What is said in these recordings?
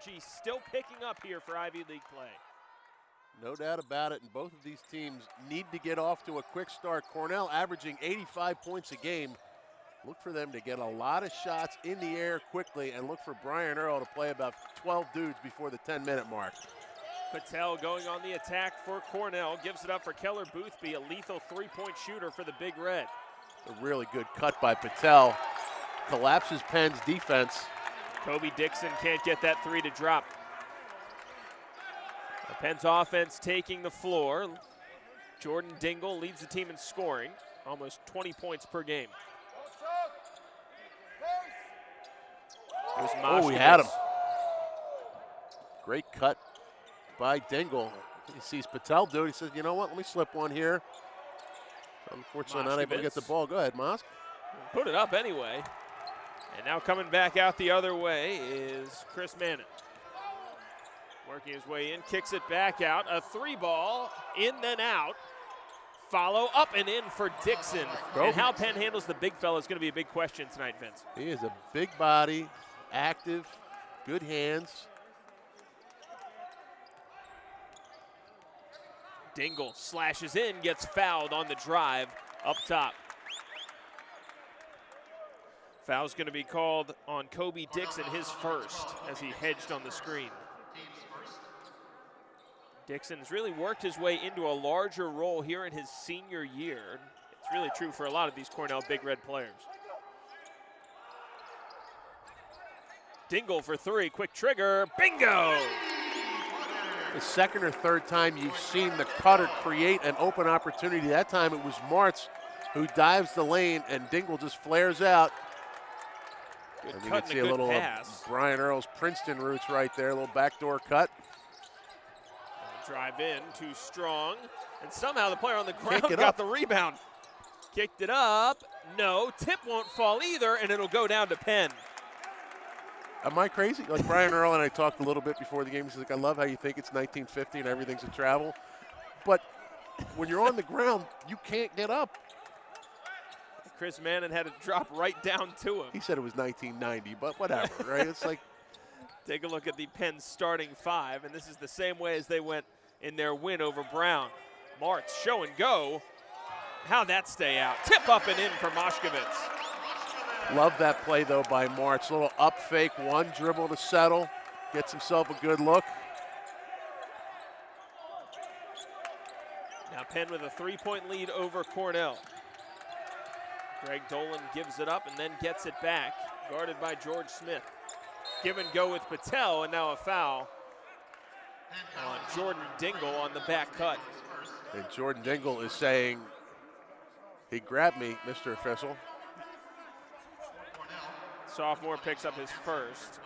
She's still picking up here for Ivy League play. No doubt about it, and both of these teams need to get off to a quick start. Cornell averaging 85 points a game. Look for them to get a lot of shots in the air quickly, and look for Brian Earl to play about 12 dudes before the 10-minute mark. Patel going on the attack for Cornell, gives it up for Keller Boothby, a lethal three-point shooter for the Big Red. A really good cut by Patel. Collapses Penn's defense. Kobe Dixon can't get that three to drop. Penn's offense taking the floor. Jordan Dingle leads the team in scoring, almost 20 points per game. Oh, we had him. Great cut by Dingle. He sees Patel do it. He says, you know what, let me slip one here. Unfortunately, not able to get the ball. Go ahead, Mosk. Put it up anyway. And now coming back out the other way is Chris Mannon. Working his way in, kicks it back out. A three ball, in then out. Follow up and in for Dixon. And how Penn handles the big fella is going to be a big question tonight, Vince. He is a big body, active, good hands. Dingle slashes in, gets fouled on the drive up top. Foul's going to be called on Kobe Dixon, his first, as he hedged on the screen. Dixon's really worked his way into a larger role here in his senior year. It's really true for a lot of these Cornell Big Red players. Dingle for three, quick trigger, bingo! The second or third time you've seen the cutter create an open opportunity. That time it was Martz who dives the lane and Dingle just flares out. Good and you cut can see and a little pass. of Brian Earl's Princeton roots right there, a little backdoor cut. Drive in, too strong. And somehow the player on the ground got up. the rebound. Kicked it up. No, tip won't fall either, and it'll go down to Penn. Am I crazy? Like Brian Earl and I talked a little bit before the game. He's like, I love how you think it's 1950 and everything's a travel. But when you're on the ground, you can't get up. Chris Mannon had to drop right down to him. He said it was 1990, but whatever, right? It's like. Take a look at the Penn starting five, and this is the same way as they went in their win over Brown. Martz, show and go. How'd that stay out? Tip up and in for Moshkovitz. Love that play, though, by Martz. Little up fake, one dribble to settle. Gets himself a good look. Now Penn with a three-point lead over Cornell. Greg Dolan gives it up and then gets it back, guarded by George Smith. Give and go with Patel, and now a foul on Jordan Dingle on the back cut. And Jordan Dingle is saying, he grabbed me, Mr. Official. Sophomore picks up his first.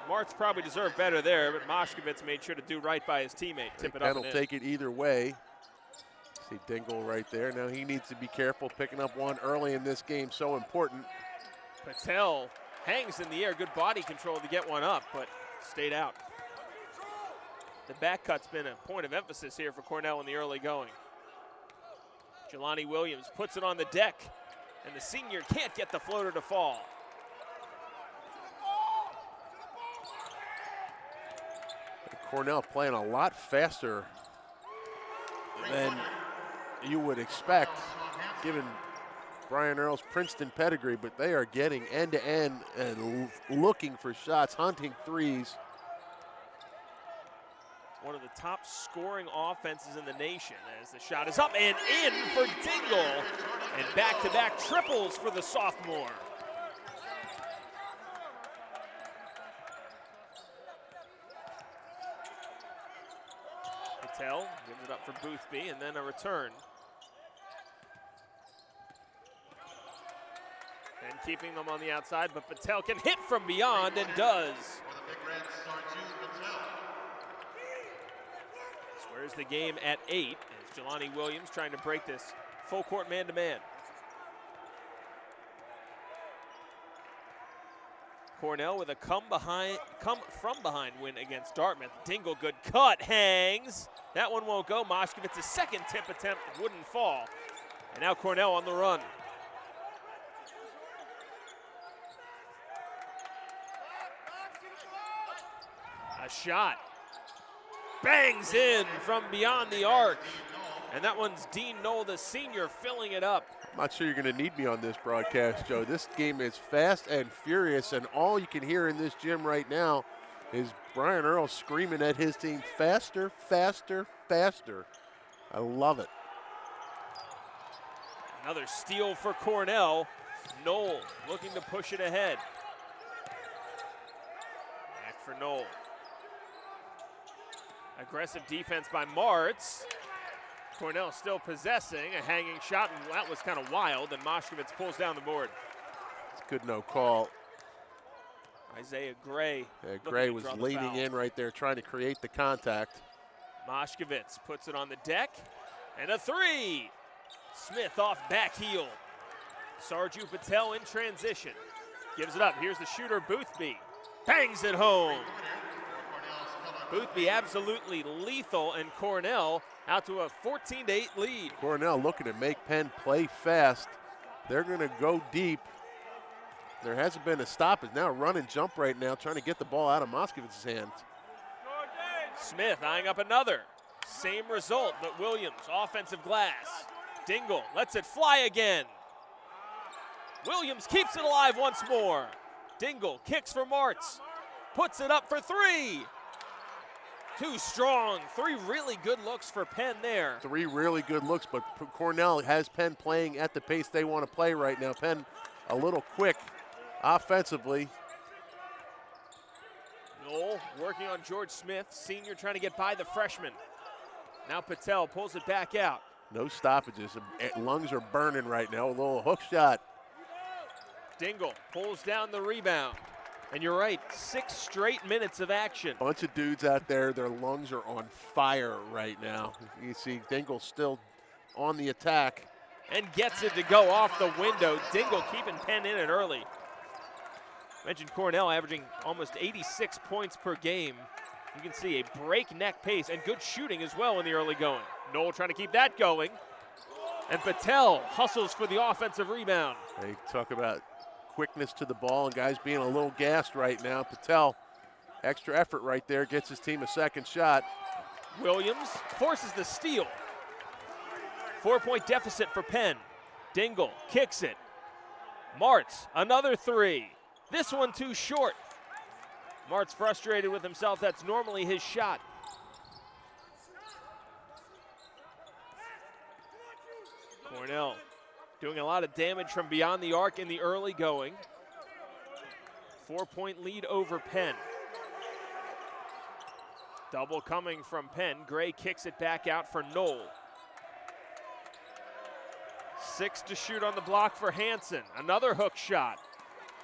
Martz probably deserved better there, but Moshkovitz made sure to do right by his teammate. Tip it up. Penn will take it either way. See Dingle right there. Now he needs to be careful picking up one early in this game, so important. Patel hangs in the air, good body control to get one up, but stayed out. The back cut's been a point of emphasis here for Cornell in the early going. Jelani Williams puts it on the deck, and the senior can't get the floater to fall. Cornell playing a lot faster than you would expect, given Brian Earl's Princeton pedigree, but they are getting end-to-end and looking for shots, hunting threes. One of the top scoring offenses in the nation as the shot is up and in for Dingle. And back-to-back triples for the sophomore. Patel gives it up for Boothby and then a return. And keeping them on the outside, but Patel can hit from beyond and does. Squares the game at 8 as Jelani Williams trying to break this full court man-to-man. Cornell with a come from behind win against Dartmouth. Dingle, good cut, hangs. That one won't go. Moshkovitz's second tip attempt wouldn't fall. And now Cornell on the run. A shot. Bangs in from beyond the arc. And that one's Dean Knoll, the senior, filling it up. I'm not sure you're going to need me on this broadcast, Joe. This game is fast and furious, and all you can hear in this gym right now is Brian Earl screaming at his team, faster, faster, faster. I love it. Another steal for Cornell. Knoll looking to push it ahead. Back for Knoll. Aggressive defense by Martz. Cornell still possessing, a hanging shot, and that was kind of wild, and Moshkevitz pulls down the board. It's a good no call. Isaiah Gray. Yeah, Gray was leaning in right there trying to create the contact. Moshkevitz puts it on the deck, and a three. Smith off back heel. Sarju Patel in transition. Gives it up. Here's the shooter, Boothby. Bangs it home. Boothby absolutely lethal, and Cornell out to a 14-8 lead. Cornell looking to make Penn play fast. They're going to go deep. There hasn't been a stop. It's now run and jump right now, trying to get the ball out of Moskowitz's hands. Smith eyeing up another. Same result, but Williams, offensive glass. Dingle lets it fly again. Williams keeps it alive once more. Dingle kicks for Martz. Puts it up for three. Too strong. Three really good looks for Penn there. Three really good looks, but Cornell has Penn playing at the pace they want to play right now. Penn a little quick offensively. Knoll working on George Smith, senior, trying to get by the freshman. Now Patel pulls it back out. No stoppages. Lungs are burning right now. A little hook shot. Dingle pulls down the rebound. And you're right, 6 straight minutes of action. Bunch of dudes out there, their lungs are on fire right now. You see Dingle still on the attack. And gets it to go off the window. Dingle keeping Penn in it early. Mentioned Cornell averaging almost 86 points per game. You can see a breakneck pace and good shooting as well in the early going. Knoll trying to keep that going. And Patel hustles for the offensive rebound. They talk about quickness to the ball and guys being a little gassed right now. Patel, extra effort right there, gets his team a second shot. Williams forces the steal. 4-point deficit for Penn. Dingle kicks it. Martz, another three. This one too short. Martz frustrated with himself. That's normally his shot. Cornell doing a lot of damage from beyond the arc in the early going. 4-point lead over Penn. Double coming from Penn. Gray kicks it back out for Knoll. 6 to shoot on the block for Hansen. Another hook shot.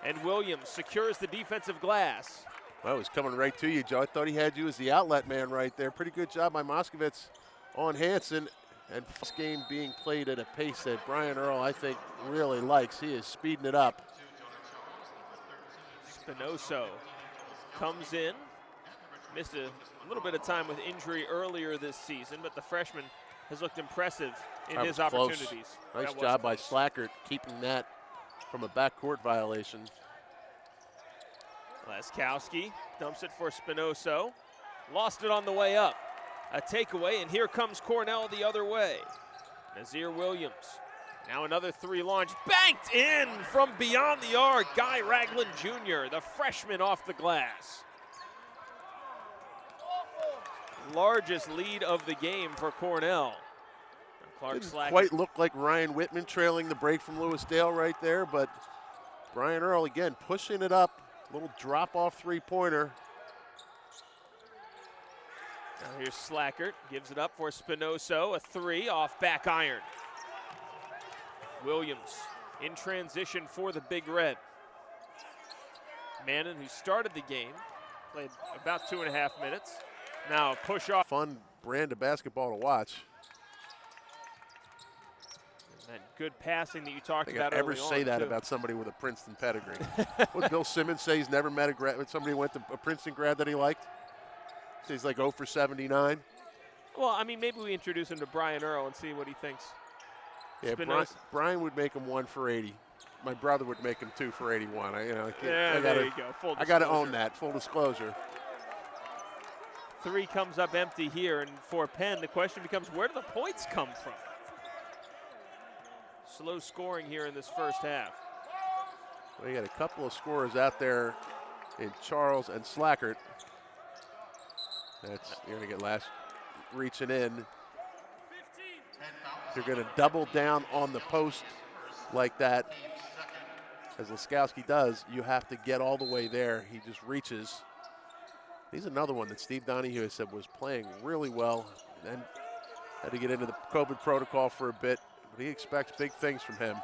And Williams secures the defensive glass. Well, it was coming right to you, Joe. I thought he had you as the outlet man right there. Pretty good job by Moskowitz on Hansen. And this game being played at a pace that Brian Earl, I think, really likes. He is speeding it up. Spinoso comes in. Missed a little bit of time with injury earlier this season, but the freshman has looked impressive in his opportunities. Nice job by Slackert keeping that from a backcourt violation. Laskowski dumps it for Spinoso. Lost it on the way up. A takeaway, and here comes Cornell the other way. Nazir Williams. Now another three launch. Banked in from beyond the arc. Guy Ragland Jr., the freshman off the glass. Largest lead of the game for Cornell. Didn't quite look like Ryan Whitman trailing the break from Lewisdale right there, but Brian Earl again pushing it up. Little drop-off three-pointer. Now here's Slackert, gives it up for Spinoso, a three off back iron. Williams in transition for the Big Red. Mannon, who started the game, played about 2.5 minutes. Now push off. Fun brand of basketball to watch. And that good passing that you talked about ever early on, say that too. about somebody with a Princeton pedigree. What Bill Simmons say he's never met somebody who went to a Princeton grad that he liked? So he's like 0 for 79. Well, I mean, maybe we introduce him to Brian Earl and see what he thinks. Yeah, Brian would make him 1 for 80. My brother would make him 2 for 81. There you go. Full disclosure. I got to own that, full disclosure. three comes up empty here, and for Penn, the question becomes, where do the points come from? Slow scoring here in this first half. Well, you got a couple of scorers out there in Charles and Slackert. You're going to get last reaching in. If you're going to double down on the post like that, as Laskowski does, you have to get all the way there. He just reaches. He's another one that Steve Donahue has said was playing really well, and then had to get into the COVID protocol for a bit, but he expects big things from him.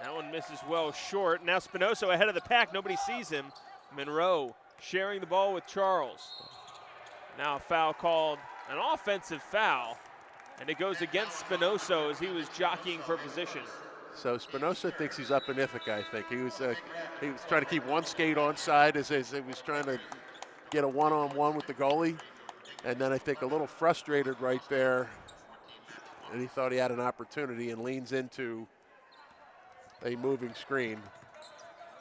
That one misses well short. Now Spinoso ahead of the pack. Nobody sees him. Monroe sharing the ball with Charles. Now a foul called, an offensive foul, and it goes against Spinoso as he was jockeying for position. So Spinoso thinks he's up in Ithaca, I think. He was trying to keep one skate onside as he was trying to get a one-on-one with the goalie. And then I think a little frustrated right there, and he thought he had an opportunity and leans into a moving screen.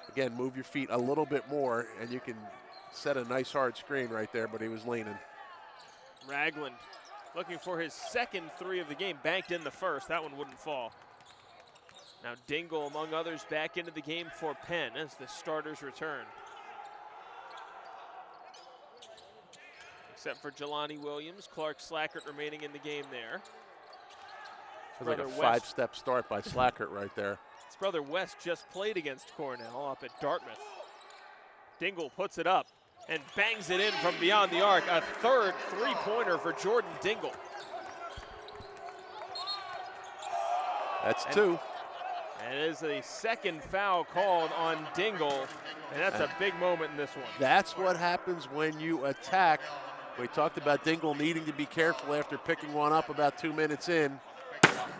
Again, move your feet a little bit more, and you can set a nice hard screen right there, but he was leaning. Ragland looking for his second three of the game, banked in the first. That one wouldn't fall. Now Dingle, among others, back into the game for Penn as the starters return. Except for Jelani Williams, Clark Slackert remaining in the game there. It was like a five-step start by Slackert right there. His brother Wes just played against Cornell up at Dartmouth. Dingle puts it up and bangs it in from beyond the arc. A third three-pointer for Jordan Dingle. That's two. And it is the second foul called on Dingle, and that's a big moment in this one. That's what happens when you attack. We talked about Dingle needing to be careful after picking one up about 2 minutes in,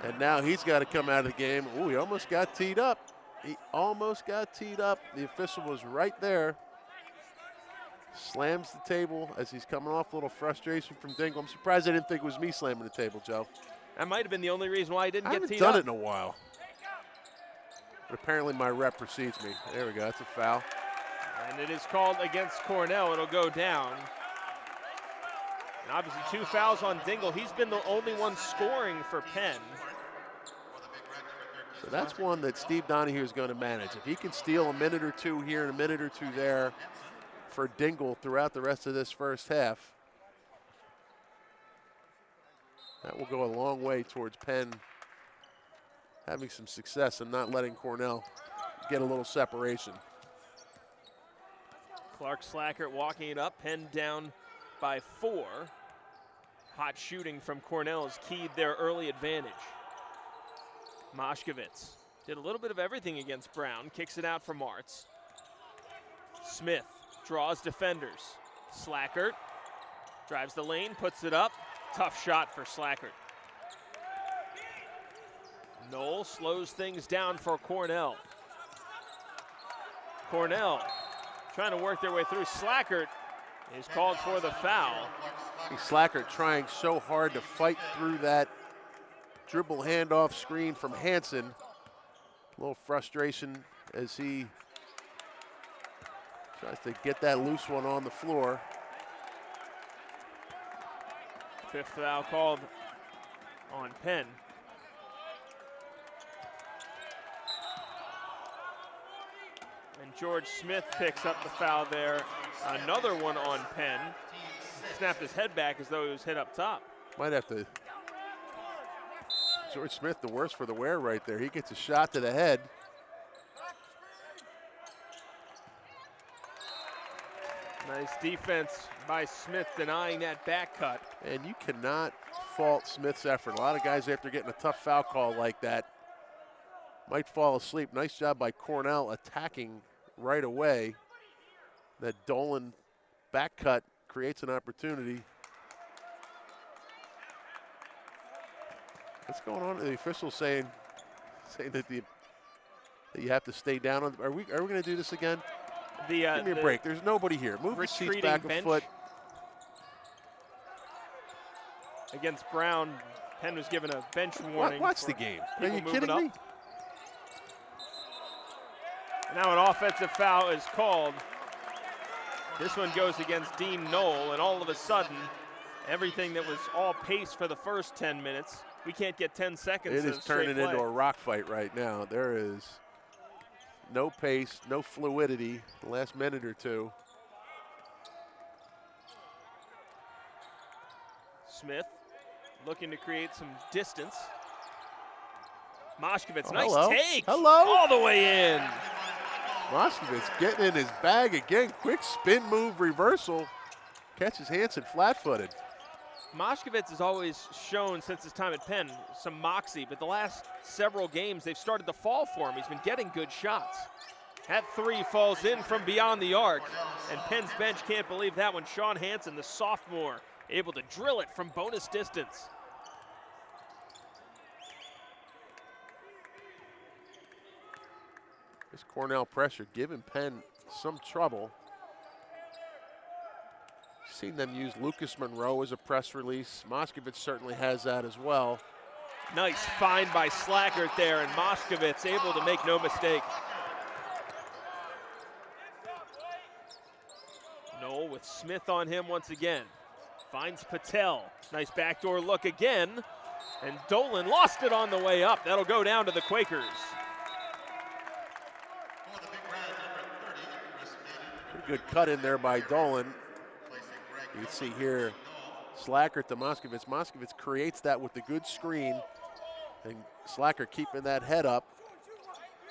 and now he's got to come out of the game. Ooh, he almost got teed up. He almost got teed up. The official was right there. Slams the table as he's coming off a little frustration from Dingle. I'm surprised I didn't think it was me slamming the table, Joe. That might have been the only reason why he didn't get teed up. I haven't done it in a while. But apparently my rep precedes me. There we go, that's a foul. And it is called against Cornell. It'll go down. And obviously 2 fouls on Dingle. He's been the only one scoring for Penn. So that's one that Steve Donahue is going to manage. If he can steal a minute or two here and a minute or two there for Dingle throughout the rest of this first half, that will go a long way towards Penn having some success and not letting Cornell get a little separation. Clark Slackert walking it up. Penn down by 4. Hot shooting from Cornell has keyed their early advantage. Moshkovitz did a little bit of everything against Brown. Kicks it out for Martz. Smith draws defenders. Slackert drives the lane, puts it up. Tough shot for Slackert. Knoll slows things down for Cornell. Cornell trying to work their way through. Slackert is called for the foul. Slackert trying so hard to fight through that dribble handoff screen from Hansen. A little frustration as he tries to get that loose one on the floor. 5th foul called on Penn. And George Smith picks up the foul there. Another one on Penn. Snapped his head back as though he was hit up top. Might have to. George Smith, the worst for the wear right there. He gets a shot to the head. Nice defense by Smith denying that back cut. And you cannot fault Smith's effort. A lot of guys, after getting a tough foul call like that, might fall asleep. Nice job by Cornell attacking right away. That Dolan back cut creates an opportunity. What's going on? The officials saying that you have to stay down on. Are we going to do this again? Give me a break. There's nobody here. Move the seats back a foot. Against Brown, Penn was given a bench warning. Watch the game. Are you kidding me? Now an offensive foul is called This one goes against Dean Knoll, and all of a sudden, everything that was all pace for the first 10 minutes, we can't get 10 seconds. It is turning into a rock fight right now. There is no pace, no fluidity the last minute or two. Smith looking to create some distance. Moshkowitz, Oh, nice hello. take. Hello. All the way in. Moshkowitz getting in his bag again. Quick spin move reversal. Catches Hansen flat-footed. Moshkowitz has always shown since his time at Penn some moxie, but the last several games they've started to fall for him. He's been getting good shots. That three falls in from beyond the arc, and Penn's bench can't believe that one. Sean Hansen, the sophomore, able to drill it from bonus distance. This Cornell pressure giving Penn some trouble. Seen them use Lucas Monroe as a press release. Moshkowitz certainly has that as well. Nice find by Slackert there, and Moshkowitz able to make no mistake. Knoll with Smith on him once again. Finds Patel. Nice backdoor look again. And Dolan lost it on the way up. That'll go down to the Quakers. Pretty good cut in there by Dolan. You can see here, Slackert to Moshkowitz. Moshkowitz creates that with the good screen, and Slackert keeping that head up.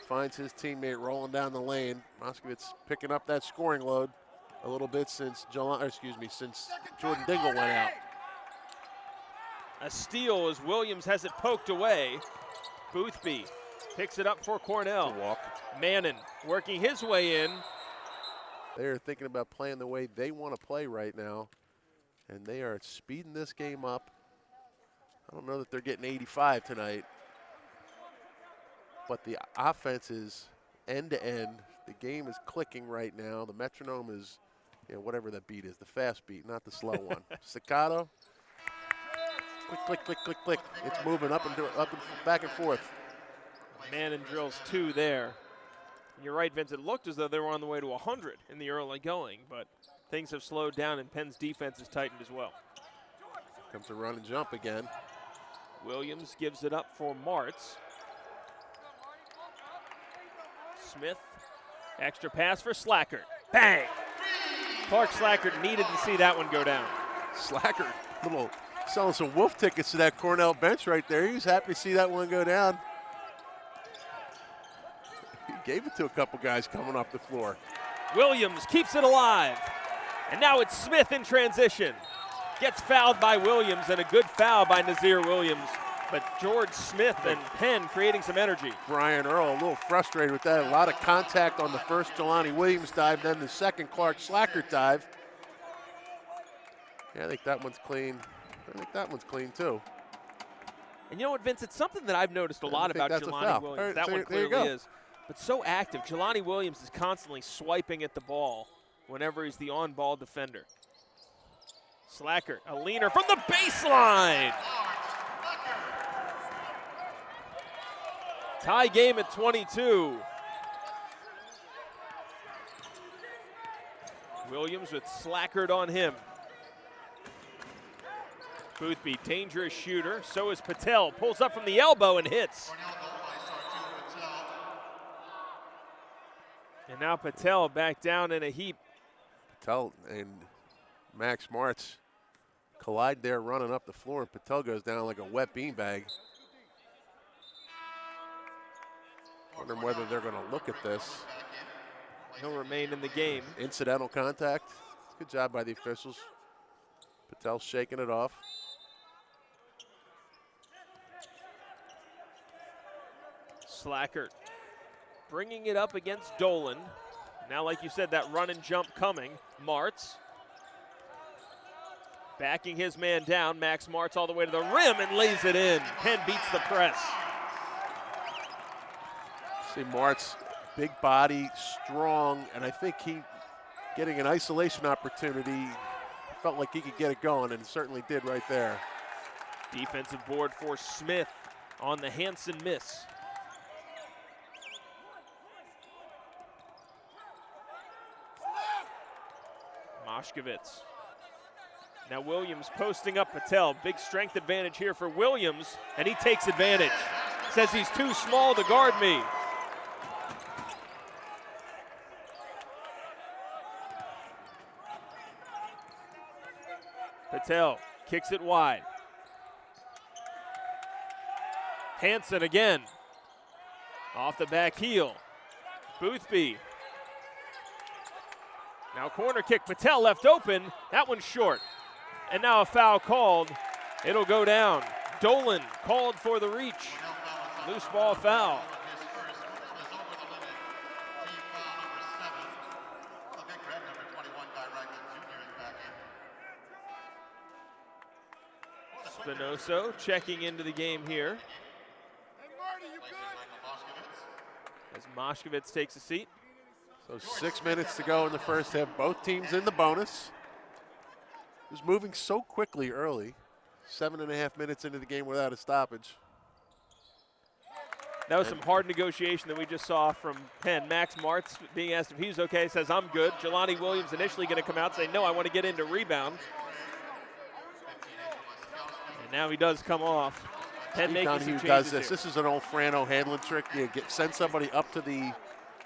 Finds his teammate rolling down the lane. Moshkowitz picking up that scoring load a little bit since since Jordan Dingle went out. A steal as Williams has it poked away. Boothby picks it up for Cornell. Walk. Mannon working his way in. They're thinking about playing the way they want to play right now, and they are speeding this game up. I don't know that they're getting 85 tonight, but the offense is end to end. The game is clicking right now. The metronome is, whatever that beat is, the fast beat, not the slow one. Staccato. Click, click, click, click, click. It's moving up and back and forth. Mannon drills two there. You're right, Vince. It looked as though they were on the way to 100 in the early going, but things have slowed down and Penn's defense has tightened as well. Comes a run and jump again. Williams gives it up for Martz. Smith, extra pass for Slackert. Bang! Clark Slackert needed to see that one go down. Slackert, selling some wolf tickets to that Cornell bench right there. He was happy to see that one go down. He gave it to a couple guys coming off the floor. Williams keeps it alive. And now it's Smith in transition. Gets fouled by Williams, and a good foul by Nazir Williams. But George Smith and Penn creating some energy. Brian Earl a little frustrated with that. A lot of contact on the first Jelani Williams dive, then the second Clark Slackert dive. Yeah, I think that one's clean. I think that one's clean too. And you know what, Vince? It's something that I've noticed a lot about Jelani Williams. Right, that so one there clearly is. But so active. Jelani Williams is constantly swiping at the ball whenever he's the on-ball defender. Slackert, a leaner from the baseline. Tie game at 22. Williams with Slackert on him. Boothby, dangerous shooter. So is Patel. Pulls up from the elbow and hits. And now Patel back down in a heap. Patel and Max Martz collide there running up the floor, and Patel goes down like a wet beanbag. Wondering whether they're going to look at this. He'll remain in the game. Incidental contact. Good job by the officials. Patel shaking it off. Slackert bringing it up against Dolan. Now, like you said, that run and jump coming. Martz backing his man down. Max Martz all the way to the rim and lays it in. Penn beats the press. See Martz, big body, strong, and I think he getting an isolation opportunity, felt like he could get it going, and certainly did right there. Defensive board for Smith on the Hansen miss. Moshkevitz. Now Williams posting up Patel. Big strength advantage here for Williams, and he takes advantage. Says he's too small to guard me. Patel kicks it wide. Hansen again. Off the back heel. Boothby. Now corner kick, Patel left open. That one's short. And now a foul called. It'll go down. Dolan called for the reach. Loose ball foul. Spinoso checking into the game here. As Moshkevitz takes a seat. So 6 minutes to go in the first half. Both teams in the bonus. It was moving so quickly early. 7.5 minutes into the game without a stoppage. That was some hard negotiation that we just saw from Penn. Max Martz being asked if he's okay, says I'm good. Jelani Williams initially going to come out and say, no, I want to get into rebound. And now he does come off. Penn making some changes does this. here. This is an old Frano handling trick. You send somebody up to the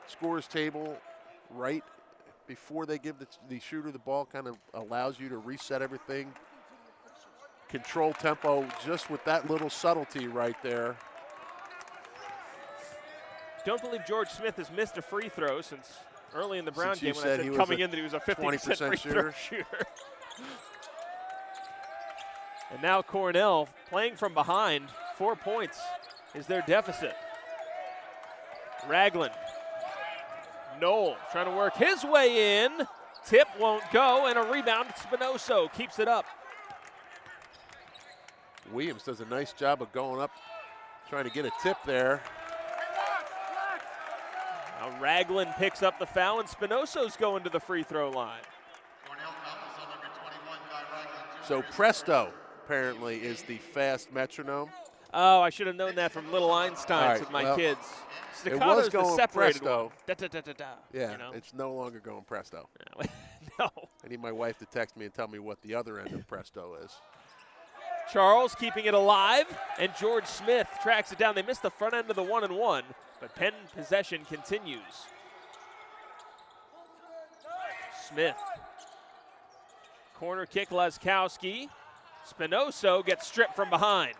scorer's table right before they give the shooter the ball. Kind of allows you to reset everything. Control tempo just with that little subtlety right there. Don't believe George Smith has missed a free throw since early in the Brown game when I said he coming in that he was a 50% free throw shooter. And now Cornell playing from behind. 4 points is their deficit. Ragland. Knoll trying to work his way in. Tip won't go, and a rebound. Spinoso keeps it up. Williams does a nice job of going up, trying to get a tip there. Now Ragland picks up the foul, and Spinoso's going to the free throw line. So Presto apparently is the fast metronome. Oh, I should have known that from Little Einsteins with my kids. Staccato's it was going the separated Presto. one. Da, da, da, da, da, Yeah, you know? it's no longer going Presto. No. I need my wife to text me and tell me what the other end of Presto is. Charles keeping it alive, and George Smith tracks it down. They missed the front end of the 1-and-1, but Penn possession continues. Smith. Corner kick, Laskowski. Spinoso gets stripped from behind.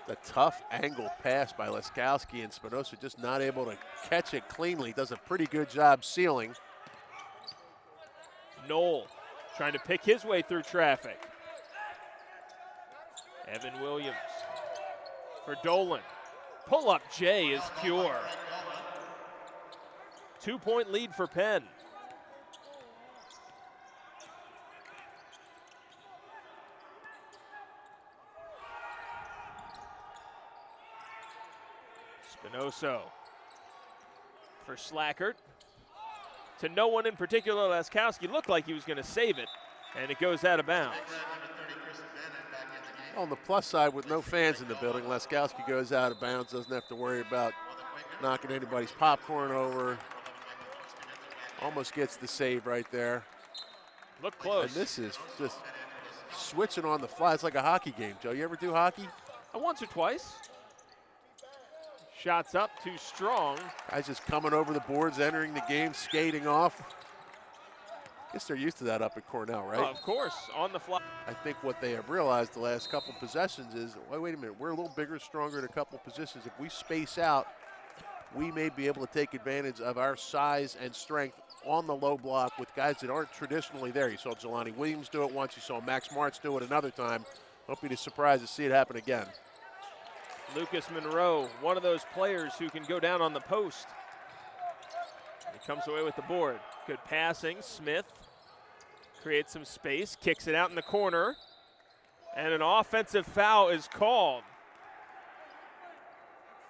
The tough angle pass by Laskowski, and Spinoso just not able to catch it cleanly. Does a pretty good job sealing. Knoll trying to pick his way through traffic. Evan Williams for Dolan. Pull-up J is pure. 2-point lead for Penn. Spinoso for Slackert. To no one in particular, Laskowski looked like he was going to save it, and it goes out of bounds. On the plus side, with no fans in the building, Laskowski goes out of bounds, doesn't have to worry about knocking anybody's popcorn over. Almost gets the save right there. Look close. And this is just switching on the fly. It's like a hockey game, Joe. You ever do hockey? Once or twice. Shots up, too strong. Guys just coming over the boards, entering the game, skating off. Guess they're used to that up at Cornell, right? Oh, of course, on the fly. I think what they have realized the last couple possessions is, wait a minute, we're a little bigger, stronger in a couple positions. If we space out, we may be able to take advantage of our size and strength on the low block with guys that aren't traditionally there. You saw Jelani Williams do it once. You saw Max Martz do it another time. Don't be surprised to see it happen again. Lucas Monroe, one of those players who can go down on the post. He comes away with the board. Good passing. Smith creates some space, kicks it out in the corner, and an offensive foul is called.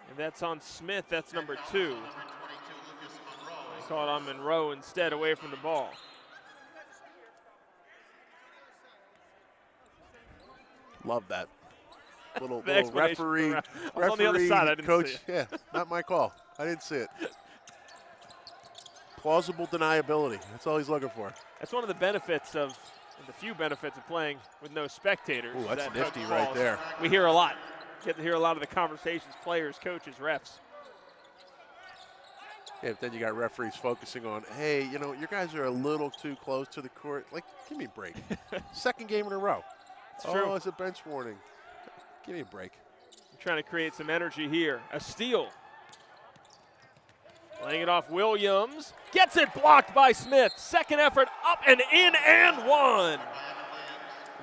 And that's on Smith. That's number 2. They call it on Monroe instead, away from the ball. Love that. Little referee. I was on the other side. I didn't coach. see it. Yeah, not my call. I didn't see it. Plausible deniability. That's all he's looking for. That's one of the benefits of, the few benefits of playing with no spectators. Ooh, that's that nifty right there. We hear a lot. Get to hear a lot of the conversations, players, coaches, refs. Yeah, but then you got referees focusing on, hey, you know, your guys are a little too close to the court. Like, give me a break. Second game in a row. It's true. It's a bench warning. Give me a break. I'm trying to create some energy here. A steal. Laying it off Williams. Gets it blocked by Smith. Second effort up and in and one.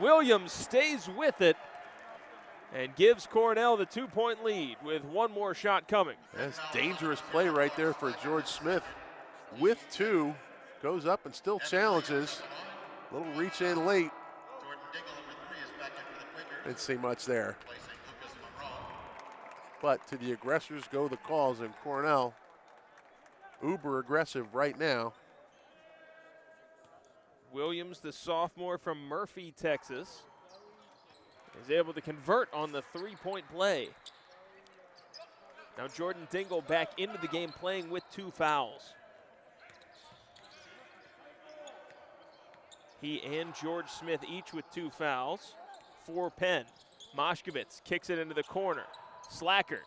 Williams stays with it and gives Cornell the 2-point lead with one more shot coming. That's dangerous play right there for George Smith. With 2, goes up and still challenges. A little reach in late. Didn't see much there. But to the aggressors go the calls, and Cornell, uber aggressive right now. Williams, the sophomore from Murphy, Texas, is able to convert on the 3-point play. Now Jordan Dingle back into the game playing with 2 fouls. He and George Smith each with 2 fouls for Penn. Moshkevitz kicks it into the corner. Slacker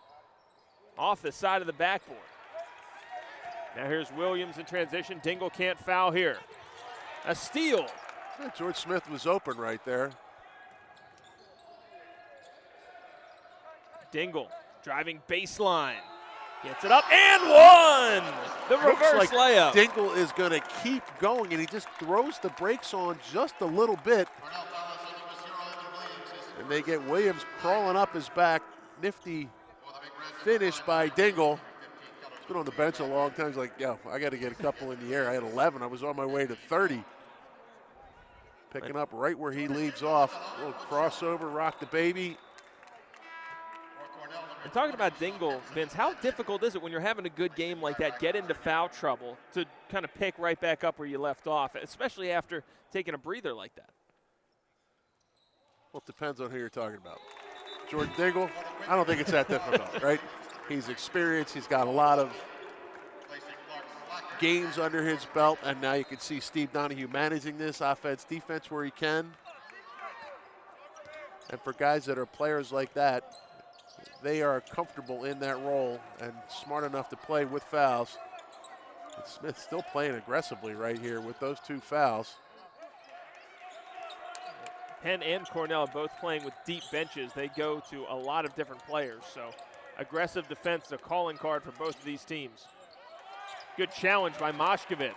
off the side of the backboard. Now here's Williams in transition. Dingle can't foul here. A steal. Yeah, George Smith was open right there. Dingle driving baseline. Gets it up and one! The reverse layup. Dingle is going to keep going, and he just throws the brakes on just a little bit. And they get Williams crawling up his back. Nifty finish by Dingle. He's been on the bench a long time. He's like, yo, I got to get a couple in the air. I had 11. I was on my way to 30. Picking up right where he leaves off. A little crossover, rock the baby. And talking about Dingle, Vince, how difficult is it when you're having a good game like that, get into foul trouble, to kind of pick right back up where you left off, especially after taking a breather like that? Well, it depends on who you're talking about. Jordan Dingle, I don't think it's that difficult, right? He's experienced. He's got a lot of games under his belt, and now you can see Steve Donahue managing this offense, defense where he can. And for guys that are players like that, they are comfortable in that role and smart enough to play with fouls. And Smith still playing aggressively right here with those 2 fouls. Penn and Cornell both playing with deep benches. They go to a lot of different players, so aggressive defense, a calling card for both of these teams. Good challenge by Moshkevitz.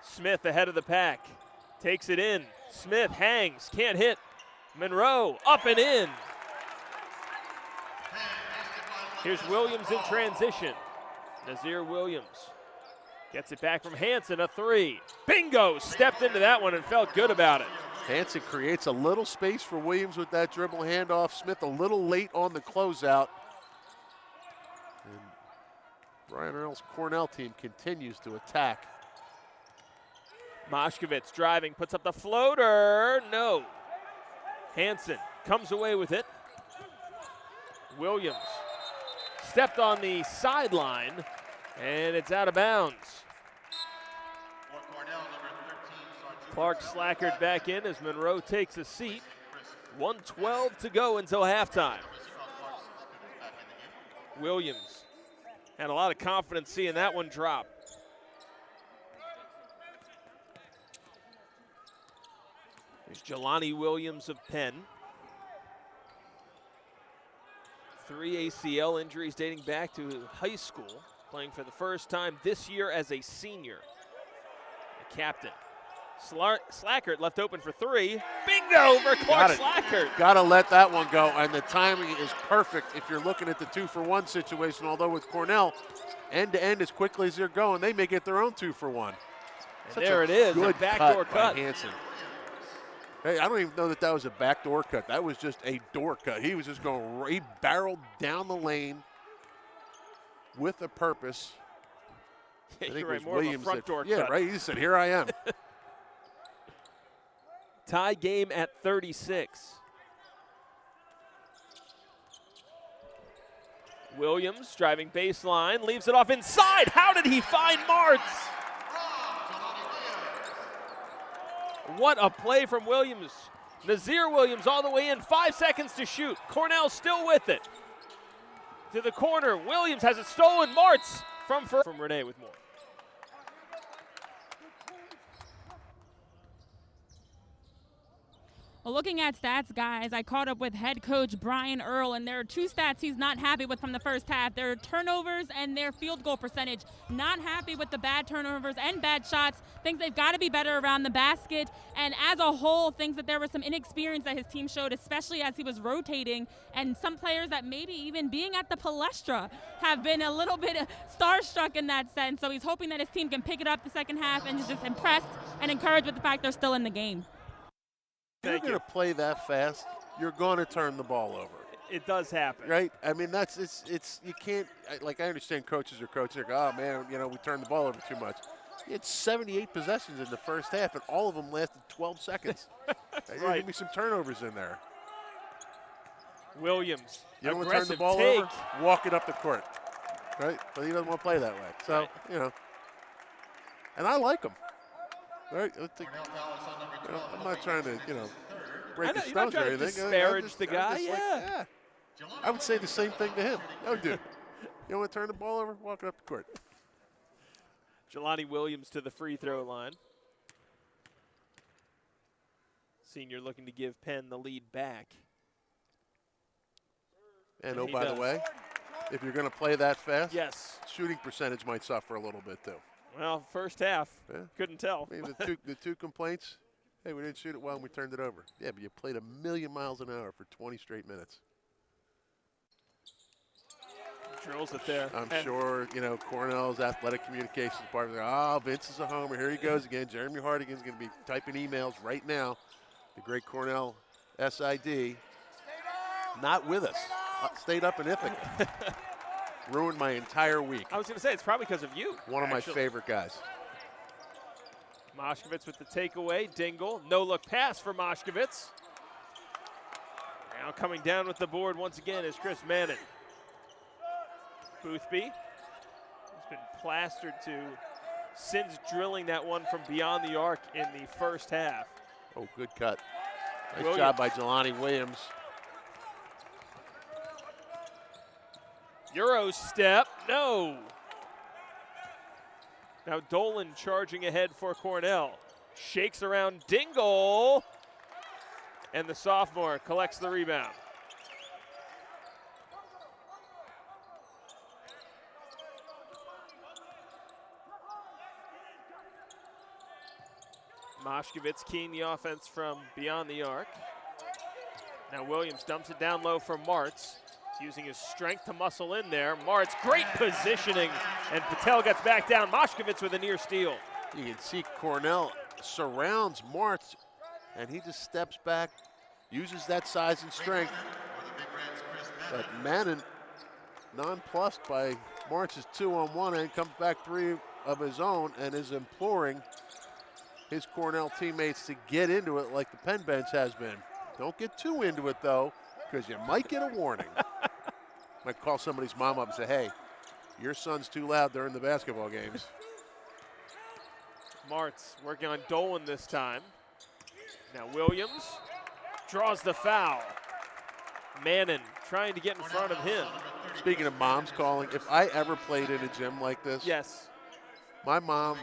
Smith ahead of the pack, takes it in. Smith hangs, can't hit. Monroe up and in. Here's Williams in transition. Nazir Williams gets it back from Hansen, a 3. Bingo, stepped into that one and felt good about it. Hansen creates a little space for Williams with that dribble handoff. Smith a little late on the closeout. And Brian Earl's Cornell team continues to attack. Moshkevitz driving, puts up the floater, no. Hansen comes away with it. Williams stepped on the sideline, and it's out of bounds. Clark slackered back in as Monroe takes a seat. 1:12 to go until halftime. Williams had a lot of confidence seeing that one drop. There's Jelani Williams of Penn. 3 ACL injuries dating back to high school, playing for the first time this year as a senior. The captain. Slackert left open for 3. Bingo for Clark Slackert. Got to let that one go, and the timing is perfect if you're looking at the 2-for-1 situation, although with Cornell, end-to-end as quickly as they're going, they may get their own 2-for-1. And there it is, a backdoor cut. Hansen. Hey, I don't even know that was a backdoor cut. That was just a door cut. He was just going, he barreled down the lane with a purpose. I think it right, was more Williams of a front door yeah, cut. right. He said, "Here I am." Tie game at 36. Williams driving baseline, leaves it off inside. How did he find Martz? What a play from Williams. Nazir Williams all the way in, 5 seconds to shoot. Cornell still with it. To the corner, Williams has it stolen. Martz from Renee with more. Well, looking at stats, guys, I caught up with head coach Brian Earl, and there are 2 stats he's not happy with from the first half. Their turnovers and their field goal percentage. Not happy with the bad turnovers and bad shots. Thinks they've got to be better around the basket. And as a whole, thinks that there was some inexperience that his team showed, especially as he was rotating. And some players that maybe even being at the Palestra have been a little bit starstruck in that sense. So he's hoping that his team can pick it up the second half and is just impressed and encouraged with the fact they're still in the game. If you're going to play that fast, you're going to turn the ball over. It does happen. Right? I mean, it's you can't, like, I understand coaches are coaching, like, oh, man, you know, we turned the ball over too much. It's 78 possessions in the first half, and all of them lasted 12 seconds. There's going to be some turnovers in there. Williams, you don't want to turn the ball over, walk it up the court. Right? But he doesn't want to play that way. So, you know, and I like him. Right? I'm not trying to, you know, break his stones or anything. Disparage the guy, yeah. I would say the same thing to him. No, dude. You want to turn the ball over? Walk it up the court. Jelani Williams to the free throw line. Senior looking to give Penn the lead back. And oh, by the way, if you're going to play that fast, yes, shooting percentage might suffer a little bit too. Well, first half, couldn't tell. I mean, the two complaints, hey, we didn't shoot it well and we turned it over. Yeah, but you played 1,000,000 miles an hour for 20 straight minutes. Drills it there. I'm sure, you know, Cornell's athletic communications department, oh, Vince is a homer. Here he goes again. Jeremy Hardigan's going to be typing emails right now. The great Cornell SID. Not with us. Stayed up in Ithaca. Ruined my entire week. I was going to say, it's probably because of you. One of my favorite guys. Moshkovitz with the takeaway. Dingle. No-look pass for Moshkovitz. Now coming down with the board once again is Chris Mannon. Boothby has been plastered to Sins drilling that one from beyond the arc in the first half. Oh, good cut. Nice job by Jelani Williams. Euro step, no. Now Dolan charging ahead for Cornell. Shakes around Dingle. And the sophomore collects the rebound. Moshkovitz keying the offense from beyond the arc. Now Williams dumps it down low for Martz. Using his strength to muscle in there. Martz, great positioning, and Patel gets back down. Moshkovitz with a near steal. You can see Cornell surrounds Martz, and he just steps back, uses that size and strength. But Mannon, nonplussed by Martz's 2-on-1, and comes back 3 of his own, and is imploring his Cornell teammates to get into it like the Penn bench has been. Don't get too into it, though, because you might get a warning. Might call somebody's mom up and say, hey, your son's too loud during the basketball games. Martz working on Dolan this time. Now Williams draws the foul. Mannon trying to get in front of him. Speaking of moms calling, if I ever played in a gym like this, yes, my mom,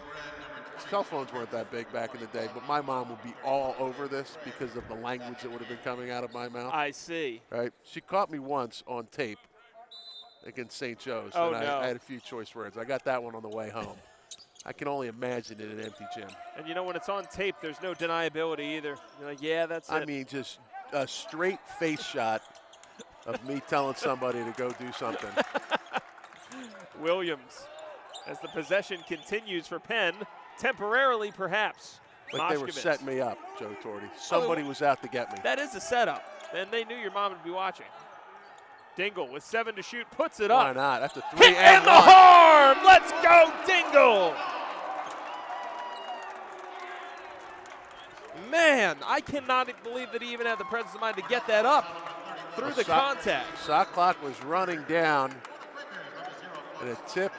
cell phones weren't that big back in the day, but my mom would be all over this because of the language that would have been coming out of my mouth. I see. Right? She caught me once on tape against St. Joe's, oh, and no. I had a few choice words. I got that one on the way home. I can only imagine in an empty gym. And you know, when it's on tape, there's no deniability either. You're like, yeah, that's it. I mean, just a straight face shot of me telling somebody to go do something. Williams, as the possession continues for Penn, temporarily perhaps. Like they were setting me up, Joe Torti. Somebody was out to get me. That is a setup, and they knew your mom would be watching. Dingle with 7 to shoot, puts it up. Why not? After 3 Hit and in the arm. Let's go, Dingle. Man, I cannot believe that he even had the presence of mind to get that up through the contact. Shot clock was running down. And a tip,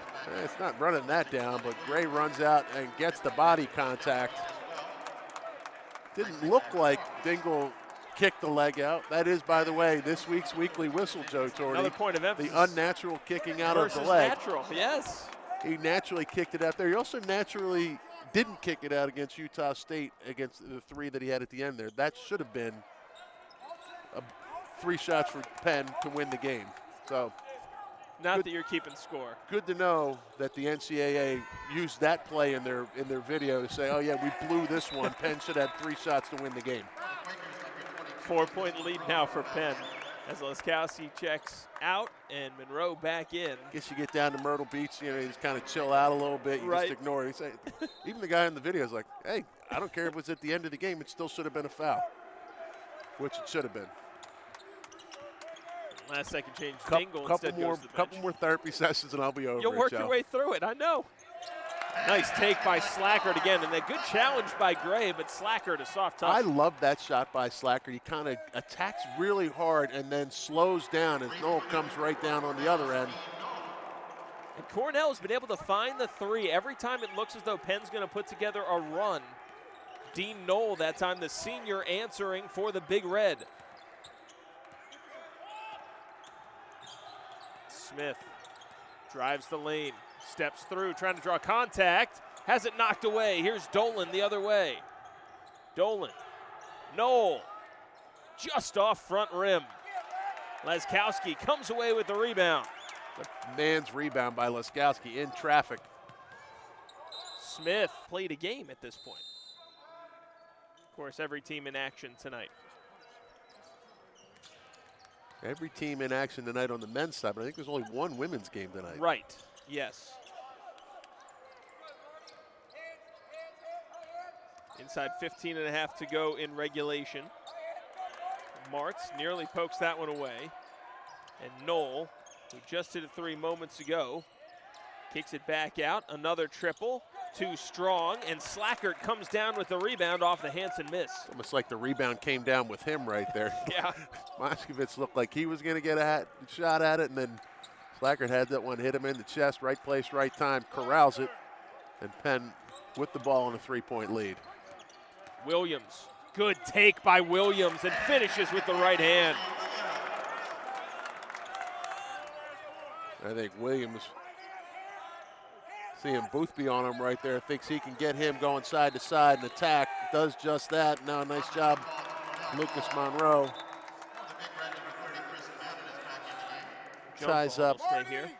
it's not running that down, but Gray runs out and gets the body contact. Didn't look like Dingle kicked the leg out. That is, by the way, this week's weekly whistle, Joe Torti. Another point of emphasis. The unnatural kicking out of the leg. Natural, yes. He naturally kicked it out there. He also naturally didn't kick it out against Utah State against the 3 that he had at the end there. That should have been 3 shots for Penn to win the game. So, not that you're keeping score. Good to know that the NCAA used that play in their video to say, oh yeah, we blew this one. Penn should have 3 shots to win the game. 4-point lead now for Penn as Laskowski checks out and Monroe back in. Guess you get down to Myrtle Beach, you just kind of chill out a little bit. You just ignore it. Even the guy in the video is like, hey, I don't care if it was at the end of the game. It still should have been a foul, which it should have been. Last second change. Dingle couple more therapy sessions and I'll be over. You'll work your way through it. I know. Nice take by Slackert again, and a good challenge by Gray, but Slackert a soft touch. I love that shot by Slackert. He kind of attacks really hard and then slows down as Noel comes right down on the other end. And Cornell has been able to find the 3 every time it looks as though Penn's going to put together a run. Dean Noel, that time the senior, answering for the Big Red. Smith drives the lane, steps through, trying to draw contact, has it knocked away. Here's Dolan the other way. Dolan, Noel, just off front rim. Laskowski comes away with the rebound. A man's rebound by Laskowski in traffic. Smith played a game at this point. Of course, every team in action tonight. Every team in action tonight on the men's side, but I think there's only 1 women's game tonight. Right, yes. Inside 15.5 to go in regulation. Martz nearly pokes that one away. And Noel, who just hit a 3 moments ago, kicks it back out. Another triple, too strong, and Slackert comes down with the rebound off the Hansen miss. Almost like the rebound came down with him right there. Yeah. Moskowitz looked like he was going to get a shot at it, and then Slackert had that one hit him in the chest, right place, right time, corrals it, and Penn with the ball in a 3-point lead. Williams, good take by Williams, and finishes with the right hand. I think Williams, seeing Boothby on him right there, thinks he can get him going side to side and attack. Does just that. Now, nice job, Lucas Monroe. Ties up. Stay here.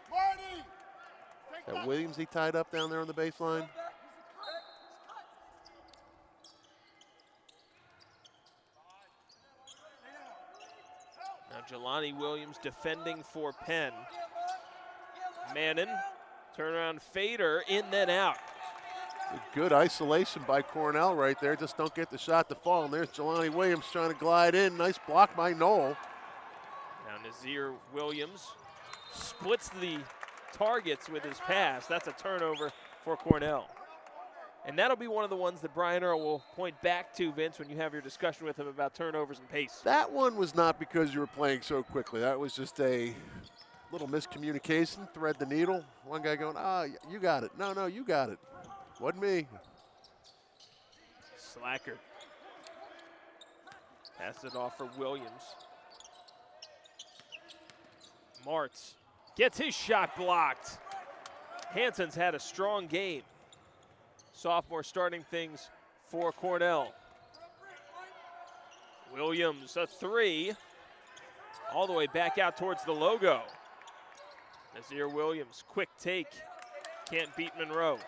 That Williams he tied up down there on the baseline. Now Jelani Williams defending for Penn. Mannon, turnaround fader, in then out. Good isolation by Cornell right there. Just don't get the shot to fall. And there's Jelani Williams trying to glide in. Nice block by Noel. Now Nazir Williams splits the targets with his pass. That's a turnover for Cornell. And that'll be one of the ones that Brian Earl will point back to, Vince, when you have your discussion with him about turnovers and pace. That one was not because you were playing so quickly. That was just a little miscommunication, thread the needle. One guy going, you got it. No, you got it. Wasn't me. Slacker. Pass it off for Williams. Martz gets his shot blocked. Hansen's had a strong game. Sophomore starting things for Cornell. Williams, a 3. All the way back out towards the logo. Nazir Williams, quick take. Can't beat Monroe.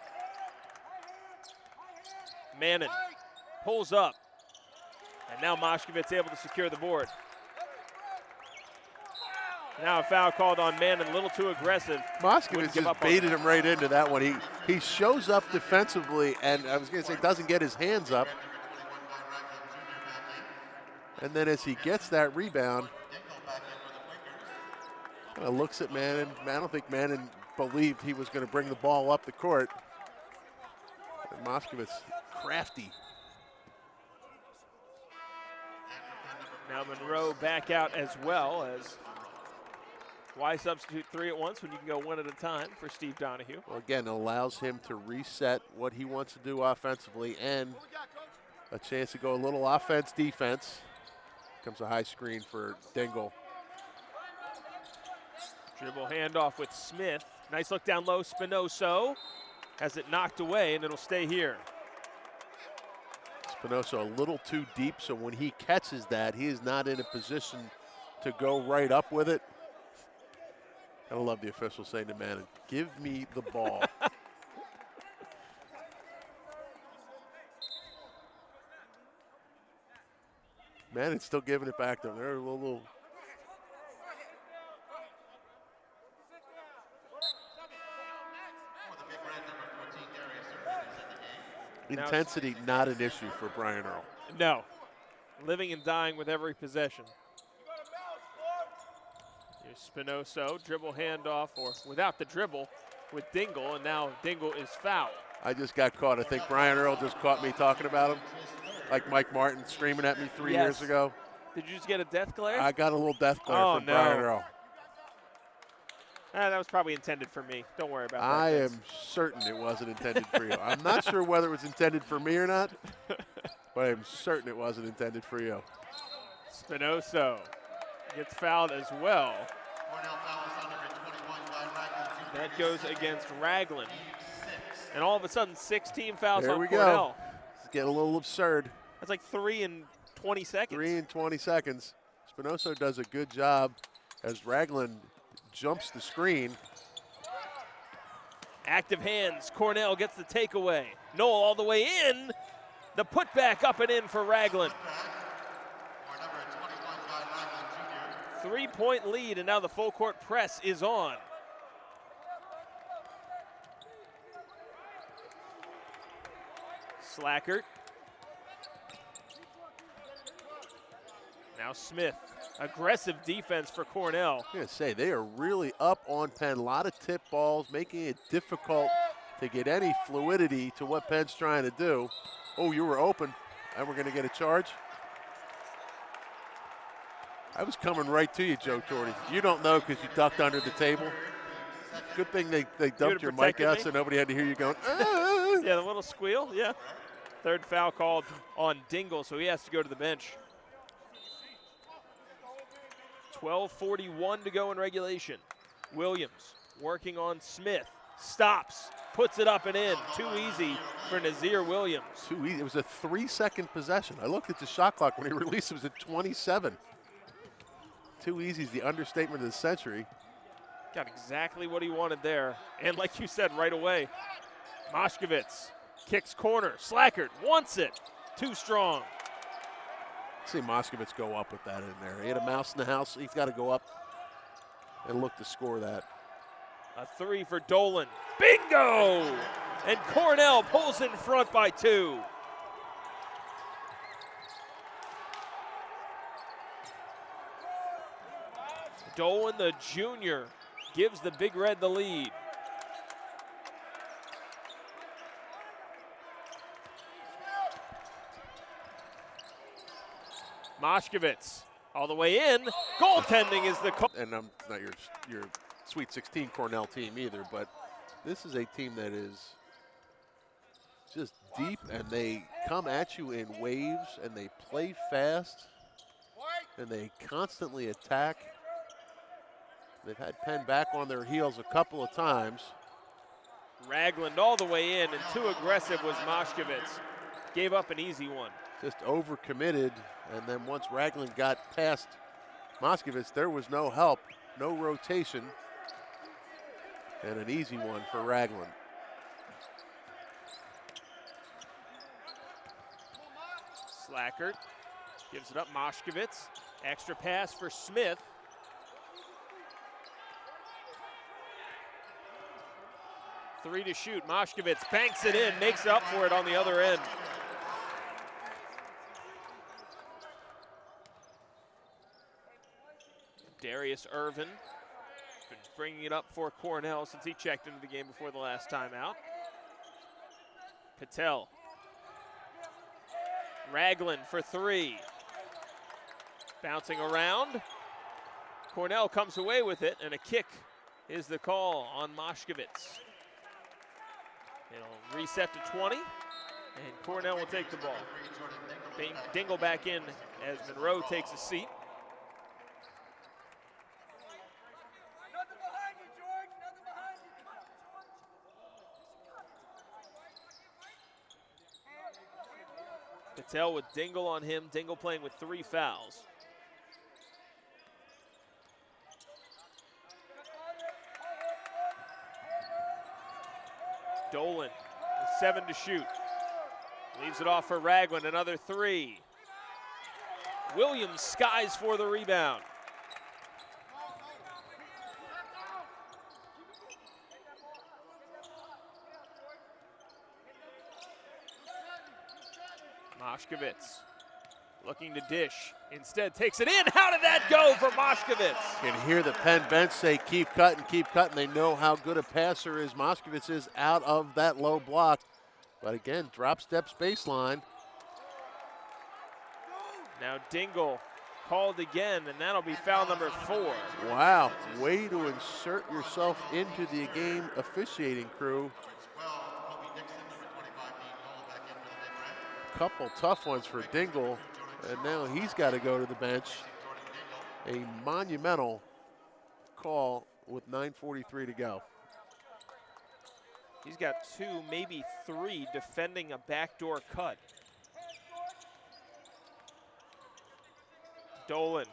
Mannon pulls up. And now Moskowitz able to secure the board. Now a foul called on Mannon, a little too aggressive. Moskowitz just baited him right into that one. He shows up defensively, and I was going to say doesn't get his hands up. And then as he gets that rebound, kind of looks at Mannon. I don't think Mannon believed he was going to bring the ball up the court. And Moskowitz, crafty. Now Monroe back out as well. As why substitute 3 at once when you can go 1 at a time for Steve Donahue? Well, again, it allows him to reset what he wants to do offensively and a chance to go a little offense, defense. Comes a high screen for Dingle. Dribble handoff with Smith. Nice look down low, Spinoso has it knocked away, and it'll stay here. Spinoso a little too deep, so when he catches that, he is not in a position to go right up with it. I love the official saying to Manning, give me the ball. Manning's still giving it back to them. They're a little. Intensity, not an issue for Brian Earl. No. Living and dying with every possession. Here's Spinoso, dribble handoff, or without the dribble with Dingle, and now Dingle is fouled. I just got caught. I think Brian Earl just caught me talking about him, like Mike Martin screaming at me 3 years ago. Did you just get a death glare? I got a little death glare from no. Brian Earl. That was probably intended for me. Don't worry about that. I am certain it wasn't intended for you. I'm not sure whether it was intended for me or not, but I'm certain it wasn't intended for you. Spinoso gets fouled as well. That goes against Ragland. And all of a sudden, 16 fouls on Cornell. There we go. It's getting a little absurd. That's like 3 in 20 seconds. 3 in 20 seconds. Spinoso does a good job as Ragland jumps the screen. Active hands. Cornell gets the takeaway. Knoll all the way in. The putback up and in for Ragland. 3-point lead, and now the full court press is on. Slackert. Now Smith. Aggressive defense for Cornell. I'm going to say, they are really up on Penn. A lot of tip balls, making it difficult to get any fluidity to what Penn's trying to do. Oh, you were open, and we're going to get a charge. I was coming right to you, Joe Torty. You don't know because you ducked under the table. Good thing they dumped your mic out so nobody had to hear you going, ah. Yeah, the little squeal, yeah. Third foul called on Dingle, so he has to go to the bench. 12:41 to go in regulation. Williams working on Smith. Stops, puts it up and in. Too easy for Nazir Williams. Too easy. It was a 3-second possession. I looked at the shot clock when he released. It was at 27. Too easy is the understatement of the century. Got exactly what he wanted there. And like you said, right away, Moshkevitz kicks corner. Slackert wants it. Too strong. See Moskowitz go up with that in there. He had a mouse in the house. He's got to go up and look to score that. A 3 for Dolan. Bingo! And Cornell pulls in front by 2. Dolan, the junior, gives the Big Red the lead. Moshkevitz all the way in. Goaltending is the call. And I'm not your Sweet 16 Cornell team either, but this is a team that is just deep, and they come at you in waves, and they play fast, and they constantly attack. They've had Penn back on their heels a couple of times. Ragland all the way in, and too aggressive was Moshkevitz. Gave up an easy one. Just overcommitted, and then once Ragland got past Moskowitz, there was no help, no rotation, and an easy one for Ragland. Slackert gives it up, Moshkevitz. Extra pass for Smith. Three to shoot, Moshkevitz banks it in, makes up for it on the other end. Darius Irvin been bringing it up for Cornell since he checked into the game before the last time out. Patel. Ragland for 3. Bouncing around. Cornell comes away with it, and a kick is the call on Moshkevitz. It'll reset to 20. And Cornell will take the ball. Dingle back in as Monroe takes a seat. Patel with Dingle on him. Dingle playing with 3 fouls. Dolan with 7 to shoot. Leaves it off for Ragland, another 3. Williams skies for the rebound. Moshkovitz looking to dish. Instead takes it in. How did that go for Moshkovitz? You can hear the Penn bench say, keep cutting, keep cutting. They know how good a passer is. Moshkovitz is out of that low block. But again, drop steps baseline. Now Dingle called again, and that'll be foul number 4. Wow, way to insert yourself into the game officiating crew. Couple tough ones for Dingle, and now he's got to go to the bench. A monumental call with 9:43 to go. He's got 2, maybe 3, defending a backdoor cut. Dolan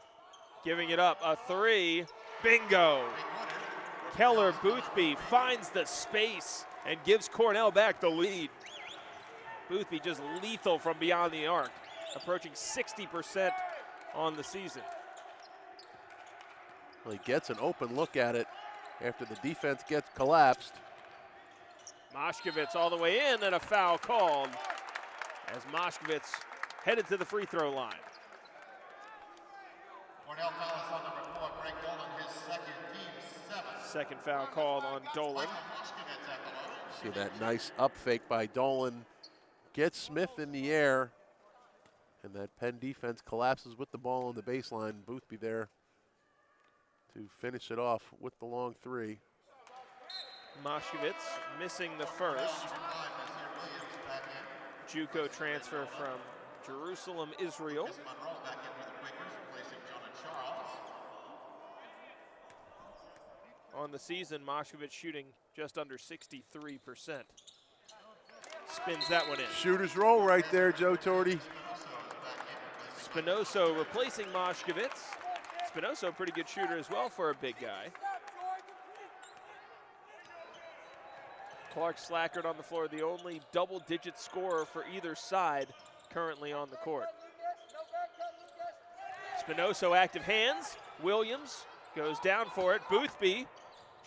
giving it up, a 3, bingo. Keller Boothby finds the space and gives Cornell back the lead. Boothby just lethal from beyond the arc, approaching 60% on the season. Well, he gets an open look at it after the defense gets collapsed. Moshkovitz all the way in, and a foul called as Moshkovitz headed to the free throw line. Cornell foul is on number 4, Greg Dolan, his second, team 7. Second foul called on Dolan. See that nice up fake by Dolan. Gets Smith in the air, and that Penn defense collapses with the ball on the baseline. Boothby there to finish it off with the long 3. Moshkovitz missing the first. JUCO transfer from Jerusalem, Israel. On the season, Moshkovitz shooting just under 63%. Spins that one in. Shooter's roll right there, Joe Torti. Spinoso replacing Moshkovitz. Spinoso, pretty good shooter as well for a big guy. Clark Slackard on the floor, the only double-digit scorer for either side currently on the court. Spinoso active hands. Williams goes down for it. Boothby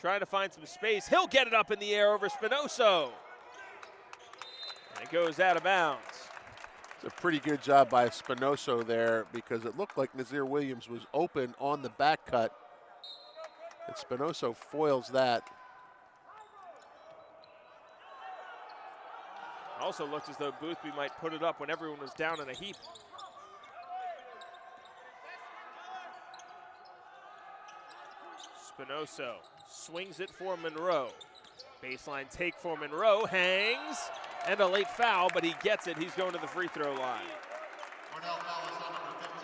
trying to find some space. He'll get it up in the air over Spinoso. And it goes out of bounds. It's a pretty good job by Spinoso there because it looked like Nazir Williams was open on the back cut. And Spinoso foils that. Also looked as though Boothby might put it up when everyone was down in a heap. Spinoso swings it for Monroe. Baseline take for Monroe, hangs, and a late foul, but he gets it. He's going to the free throw line.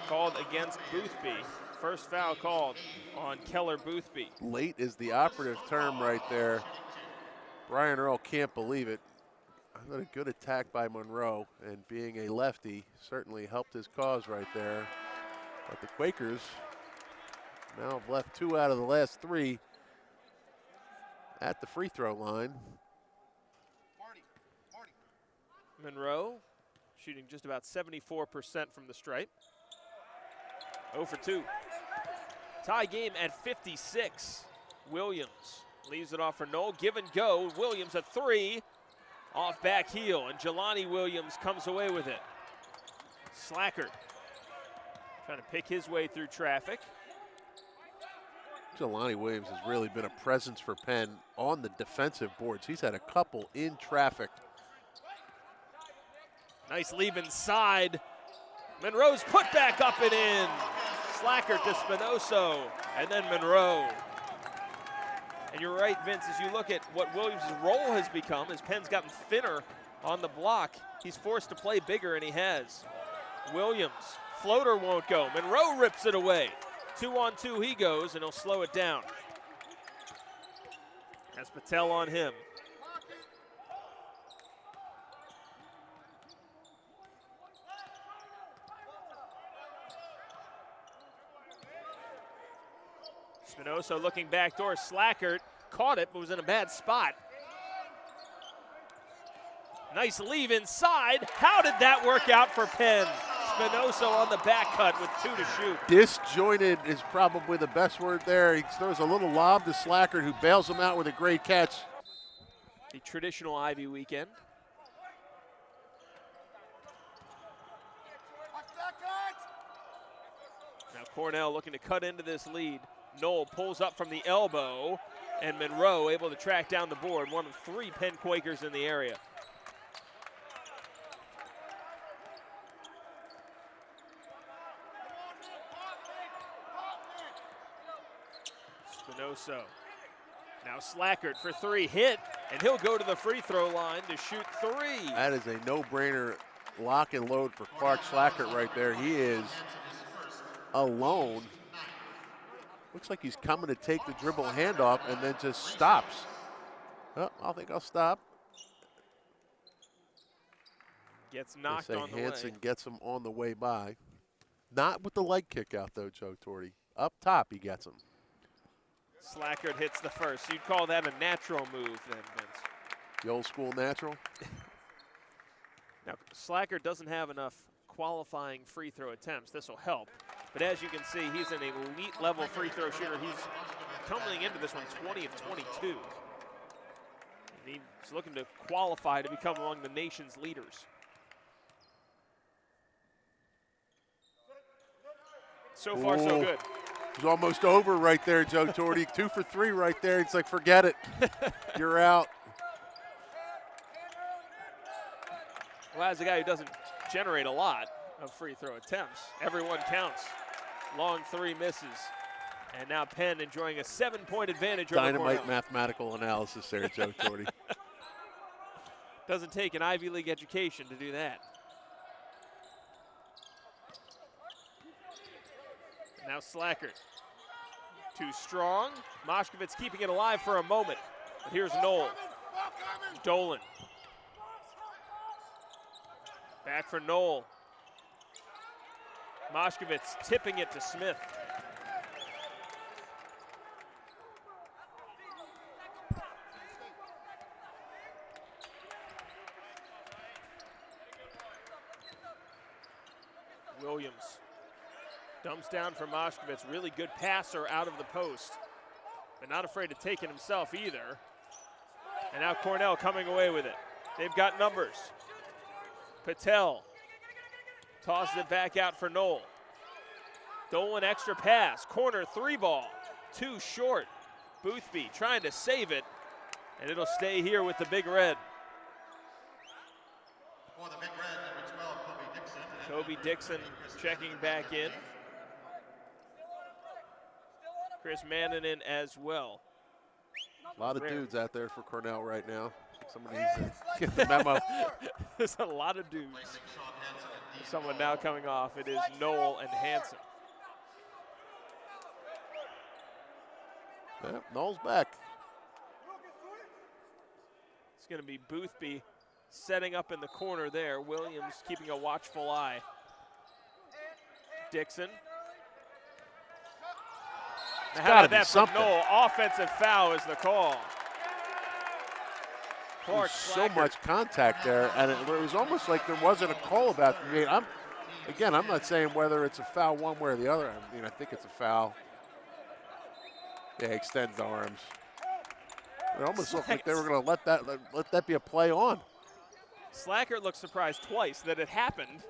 Called against Boothby. First foul called on Keller Boothby. Late is the operative term right there. Brian Earl can't believe it. What a good attack by Monroe, and being a lefty certainly helped his cause right there. But the Quakers now have left 2 out of the last 3 at the free throw line. Monroe shooting just about 74% from the stripe. 0 for 2. Tie game at 56. Williams leaves it off for Knoll. Give and go. Williams a 3. Off back heel, and Jelani Williams comes away with it. Slackard trying to pick his way through traffic. Jelani Williams has really been a presence for Penn on the defensive boards. He's had a couple in traffic. Nice leave inside. Monroe's put back up and in. Slackard to Spinoso, and then Monroe. And you're right, Vince, as you look at what Williams' role has become, as Penn's gotten thinner on the block. He's forced to play bigger, and he has. Williams, floater won't go. Monroe rips it away. 2-on-2 he goes, and he'll slow it down. Has Patel on him. Spinoza looking backdoor. Slackert caught it, but was in a bad spot. Nice leave inside. How did that work out for Penn? Spinoza on the back cut with 2 to shoot. Disjointed is probably the best word there. He throws a little lob to Slackert, who bails him out with a great catch. The traditional Ivy weekend. Now Cornell looking to cut into this lead. Knoll pulls up from the elbow, and Monroe able to track down the board. One of 3 Penn Quakers in the area. Spinoza. Now Slackert for 3, hit, and he'll go to the free throw line to shoot 3. That is a no-brainer lock and load for Clark Slackert right there. He is alone. Looks like he's coming to take the dribble handoff and then just stops. Oh, I think I'll stop. Gets knocked on the way. Hansen gets him on the way by. Not with the leg kick out though, Joe Torti. Up top he gets him. Slackert hits the first. You'd call that a natural move then, Vince. The old school natural? Now, Slackert doesn't have enough qualifying free throw attempts. This will help. But as you can see, he's an elite level free throw shooter. He's coming into this one 20 of 22. And he's looking to qualify to become among the nation's leaders. So far, so good. It was almost over right there, Joe Torti. 2 for 3 right there. It's like, forget it. You're out. Well, as a guy who doesn't generate a lot of free throw attempts, everyone counts. Long 3 misses. And now Penn enjoying a 7-point advantage over Cornell. Dynamite mathematical analysis there, Joe Torti. Doesn't take an Ivy League education to do that. Now Slackert. Too strong. Moshkovitz keeping it alive for a moment. But here's Knoll. Dolan. Back for Knoll. Moshkovitz tipping it to Smith. Williams dumps down for Moshkovitz. Really good passer out of the post, but not afraid to take it himself either. And now Cornell coming away with it. They've got numbers. Patel tosses it back out for Knoll. Dolan extra pass, corner 3 ball, 2 short. Boothby trying to save it, and it'll stay here with the Big Red. For the Big Red, number 12, Kobe Dixon. Kobe Dixon checking back in. Chris Mannanen as well. A lot of dudes out there for Cornell right now. Somebody needs to get the memo. There's a lot of dudes. Someone now coming off. It is Knoll and Hansen. Yeah, Knoll's back. It's going to be Boothby setting up in the corner there. Williams keeping a watchful eye. Dixon. Now how about that from Knoll? Offensive foul is the call. Clark so much contact there, and it was almost like there wasn't a call about the game. I'm not saying whether it's a foul one way or the other. I mean, I think it's a foul. Yeah, extends the arms. It almost looked like they were going to let that be a play on. Slackert looked surprised twice that it happened,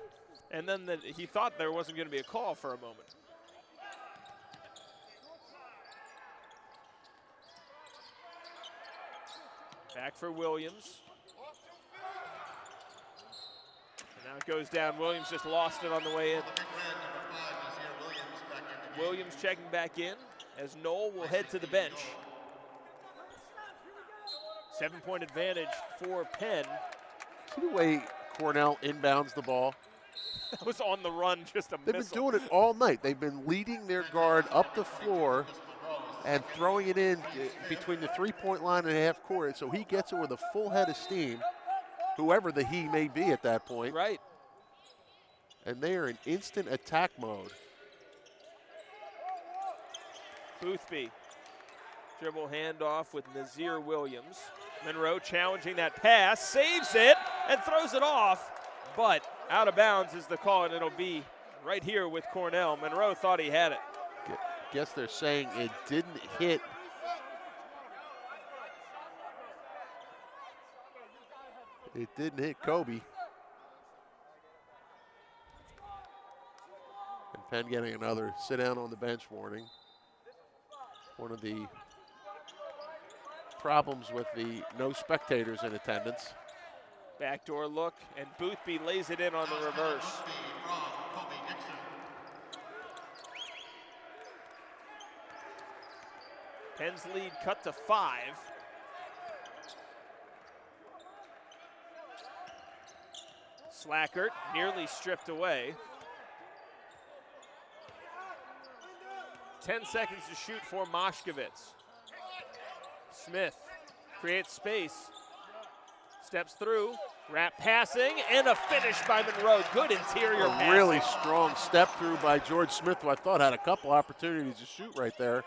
and then that he thought there wasn't going to be a call for a moment. Back for Williams. And now it goes down. Williams just lost it on the way in. Williams checking back in as Knoll will head to the bench. 7-point advantage for Penn. See the way Cornell inbounds the ball? That was on the run, just a They've missile. been doing it all night. They've been leading their guard up the floor and throwing it in between the three-point line and half court, so he gets it with a full head of steam, whoever the he may be at that point. Right. And they are in instant attack mode. Boothby, dribble handoff with Nazir Williams. Monroe challenging that pass, saves it, and throws it off, but out of bounds is the call, and it'll be right here with Cornell. Monroe thought he had it. Guess they're saying it didn't hit. It didn't hit Kobe. And Penn getting another sit down on the bench warning. One of the problems with the no spectators in attendance. Backdoor look, and Boothby lays it in on the reverse. Penn's lead cut to 5. Slackert nearly stripped away. 10 seconds to shoot for Moshkevitz. Smith creates space, steps through, wrap passing, and a finish by Monroe. Good interior passing. A really strong step through by George Smith, who I thought had a couple opportunities to shoot right there.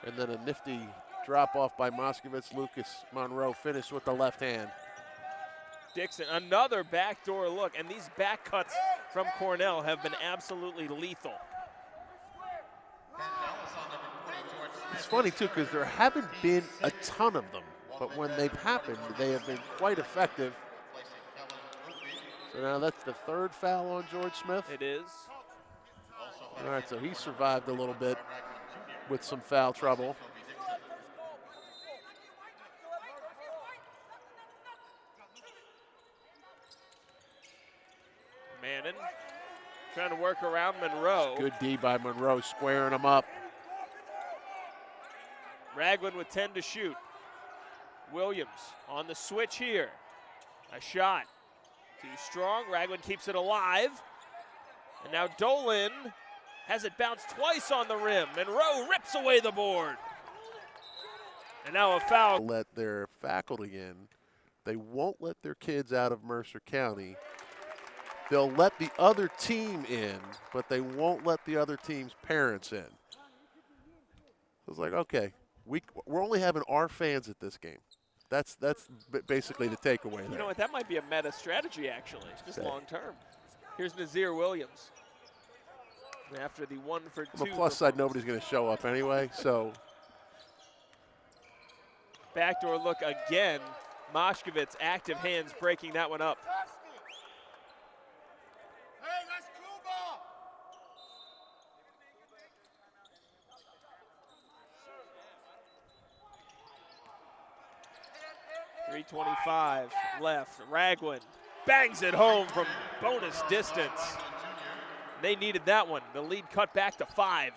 And then a nifty drop off by Moskowitz. Lucas Monroe finished with the left hand. Dixon, another backdoor look, and these back cuts from Cornell have been absolutely lethal. It's funny too, because there haven't been a ton of them, but when they've happened, they have been quite effective. So now that's the 3rd foul on George Smith. It is. All right, so he survived a little bit with some foul trouble. Mannon trying to work around Monroe. Good D by Monroe, squaring him up. Ragland with 10 to shoot. Williams on the switch here. A shot. Too strong. Ragland keeps it alive. And now Dolan has it bounce twice on the rim. Monroe rips away the board. And now a foul. Let their faculty in. They won't let their kids out of Mercer County. They'll let the other team in, but they won't let the other team's parents in. It's like, okay, we're only having our fans at this game. That's basically the takeaway there. You know what, that might be a meta strategy actually, just long term. Here's Nazir Williams. After the 1 for 2. On the plus side, nobody's going to show up anyway, so. Backdoor look again. Moshkevitz, active hands, breaking that one up. Hey, that's Kuba! 3:25 left. Ragland bangs it home from bonus distance. They needed that one. The lead cut back to 5.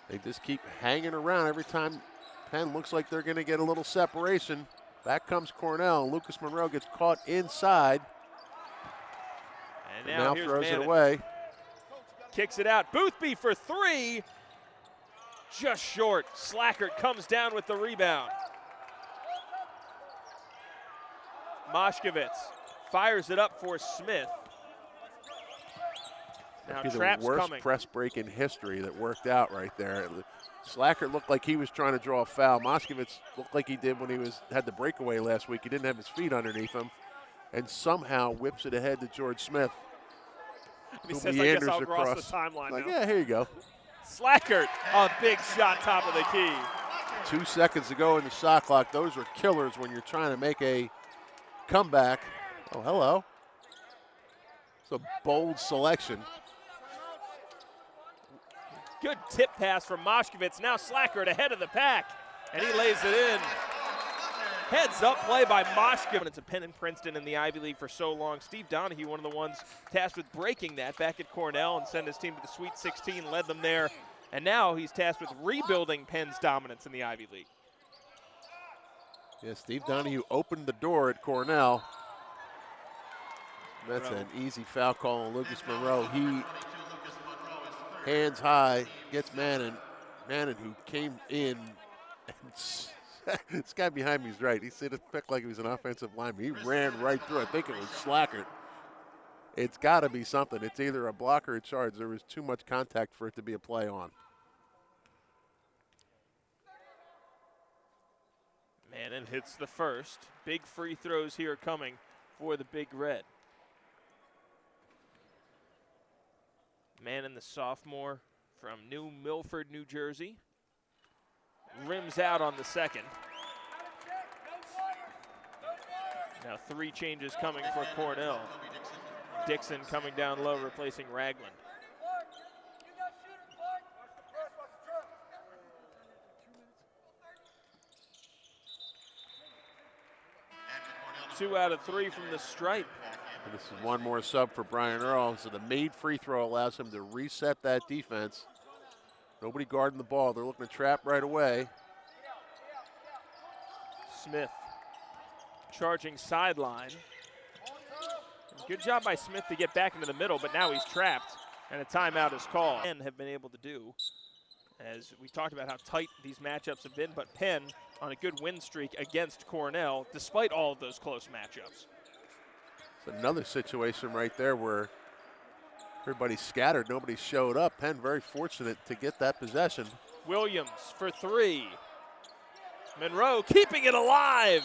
They just keep hanging around every time Penn looks like they're going to get a little separation. Back comes Cornell. Lucas Monroe gets caught inside. And now throws Mannon. it away. Kicks it out. Boothby for 3. Just short. Slackert comes down with the rebound. Moshkevitz fires it up for Smith. Now That'd be Trapp's the worst coming. press break in history that worked out right there. Slackert looked like he was trying to draw a foul. Moshkevitz looked like he did when he had the breakaway last week. He didn't have his feet underneath him, and somehow whips it ahead to George Smith. He says, I guess I'll cross the timeline like, now. yeah, here you go. Slackert, a big shot top of the key. 2 seconds to go in the shot clock. Those are killers when you're trying to make a comeback. Oh, hello. It's a bold selection. Good tip pass from Moshkevitz. Now Slackert ahead of the pack, and he lays it in. Heads up play by Moshkevitz. It's a Penn and Princeton in the Ivy League for so long. Steve Donahue, one of the ones tasked with breaking that back at Cornell and sent his team to the Sweet 16, led them there. And now he's tasked with rebuilding Penn's dominance in the Ivy League. Yeah, Steve Donahue opened the door at Cornell. That's an easy foul call on Lucas Monroe. He hands high, gets Mannon. Mannon, who came in, and this guy behind me is right. He said it picked like he was an offensive lineman. He ran right through. I think it was Slackert. It's got to be something. It's either a block or a charge. There was too much contact for it to be a play on. Mannon hits the first. Big free throws here coming for the Big Red. Mannon, the sophomore from New Milford, New Jersey, rims out on the second. Now 3 changes coming for Cornell. Dixon coming down low, replacing Ragland. Two out of 3 from the stripe. And this is one more sub for Brian Earl. So the made free throw allows him to reset that defense. Nobody guarding the ball. They're looking to trap right away. Smith charging sideline. Good job by Smith to get back into the middle, but now he's trapped, and a timeout is called. Penn have been able to do, as we talked about how tight these matchups have been, but Penn on a good win streak against Cornell, despite all of those close matchups. It's another situation right there where everybody's scattered, nobody showed up. Penn very fortunate to get that possession. Williams for 3. Monroe keeping it alive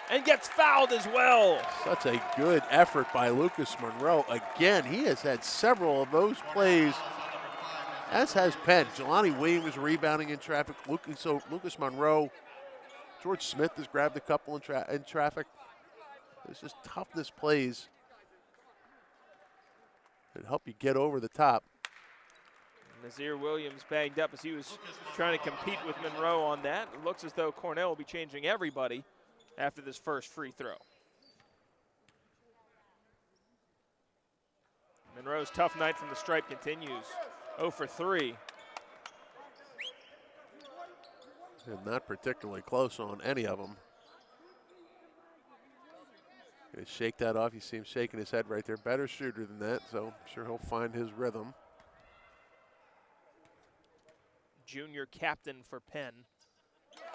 and gets fouled as well. Such a good effort by Lucas Monroe. Again, he has had several of those plays, as has Penn. Jelani Williams rebounding in traffic. Lucas Monroe, George Smith has grabbed a couple in traffic. It's just toughness plays that help you get over the top. Nazir Williams banged up as he was trying to compete with Monroe on that. It looks as though Cornell will be changing everybody after this first free throw. Monroe's tough night from the stripe continues. 0 for 3. And not particularly close on any of them. Gonna shake that off. You see him shaking his head right there. Better shooter than that, so I'm sure he'll find his rhythm. Junior captain for Penn,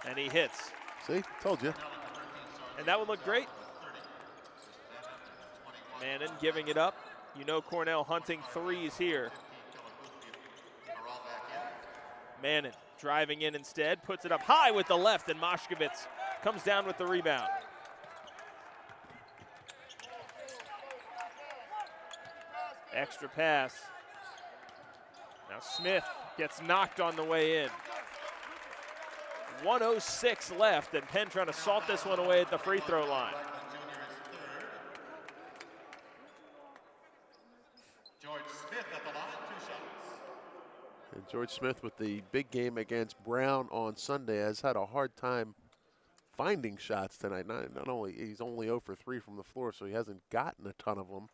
and he hits. See, told you. And that would look great. Mannon giving it up. You know Cornell hunting threes here. Mannon driving in instead, puts it up high with the left, and Moshkovitz comes down with the rebound. Extra pass. Now Smith gets knocked on the way in. 1:06 left, and Penn trying to salt this one away at the free throw line. George Smith at the line, 2 shots. And George Smith with the big game against Brown on Sunday has had a hard time finding shots tonight. Not only, he's only 0 for 3 from the floor, so he hasn't gotten a ton of them.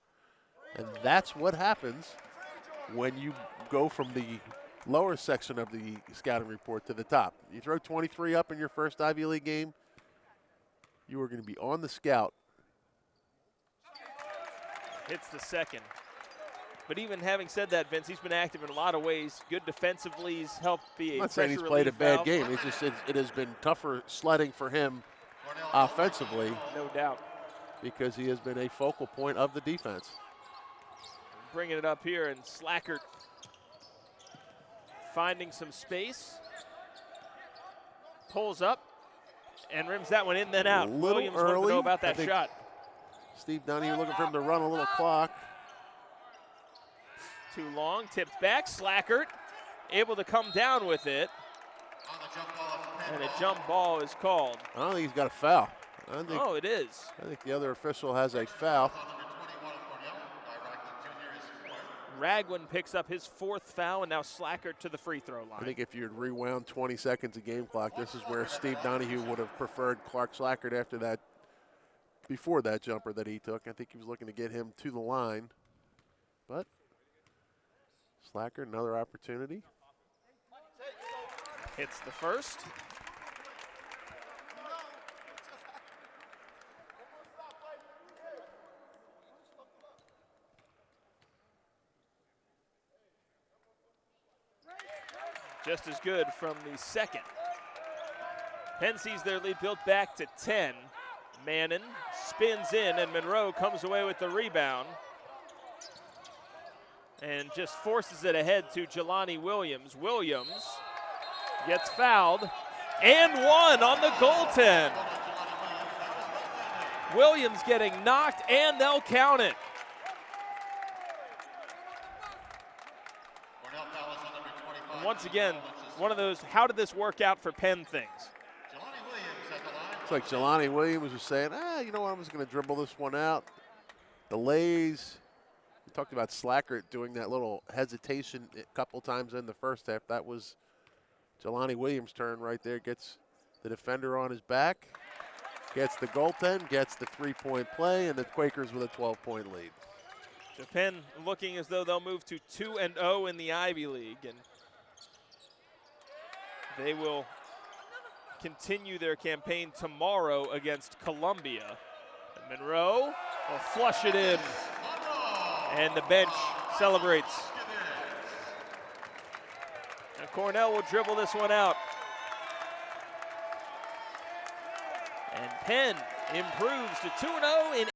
And that's what happens when you go from the lower section of the scouting report to the top. You throw 23 up in your first Ivy League game, you are going to be on the scout. Hits the second. But even having said that, Vince, he's been active in a lot of ways. Good defensively, he's helped be a I'm not saying he's played a bad game. It's just it has been tougher sledding for him offensively. No doubt. Because he has been a focal point of the defense. Bringing it up here, and Slackert finding some space. Pulls up and rims that one in, then out. Williams wanted to know about that shot. Steve Donahue looking for him to run a little clock. Too long, tipped back. Slackert able to come down with it. And a jump ball is called. I don't think he's got a foul. Oh, it is. I think the other official has a foul. Ragland picks up his 4th foul, and now Slackert to the free throw line. I think if you had rewound 20 seconds of game clock, this is where Steve Donahue would have preferred Clark Slackert after that, before that jumper that he took. I think he was looking to get him to the line. But Slackert, another opportunity. Hits the first. just as good from the second. Penn sees their lead built back to 10. Mannon spins in, and Monroe comes away with the rebound and just forces it ahead to Jelani Williams. Williams gets fouled and one on the goaltend. Williams getting knocked, and they'll count it. And once again, one of those, how did this work out for Penn things? It's like Jelani Williams was saying, you know what, I'm just going to dribble this one out. Delays. We talked about Slackert doing that little hesitation a couple times in the first half. That was Jelani Williams' turn right there. Gets the defender on his back, gets the goaltend, gets the three-point play, and the Quakers with a 12-point lead. So Penn looking as though they'll move to 2-0 in the Ivy League, and they will continue their campaign tomorrow against Columbia. And Monroe will flush it in, and the bench celebrates. And Cornell will dribble this one out. And Penn improves to 2-0 in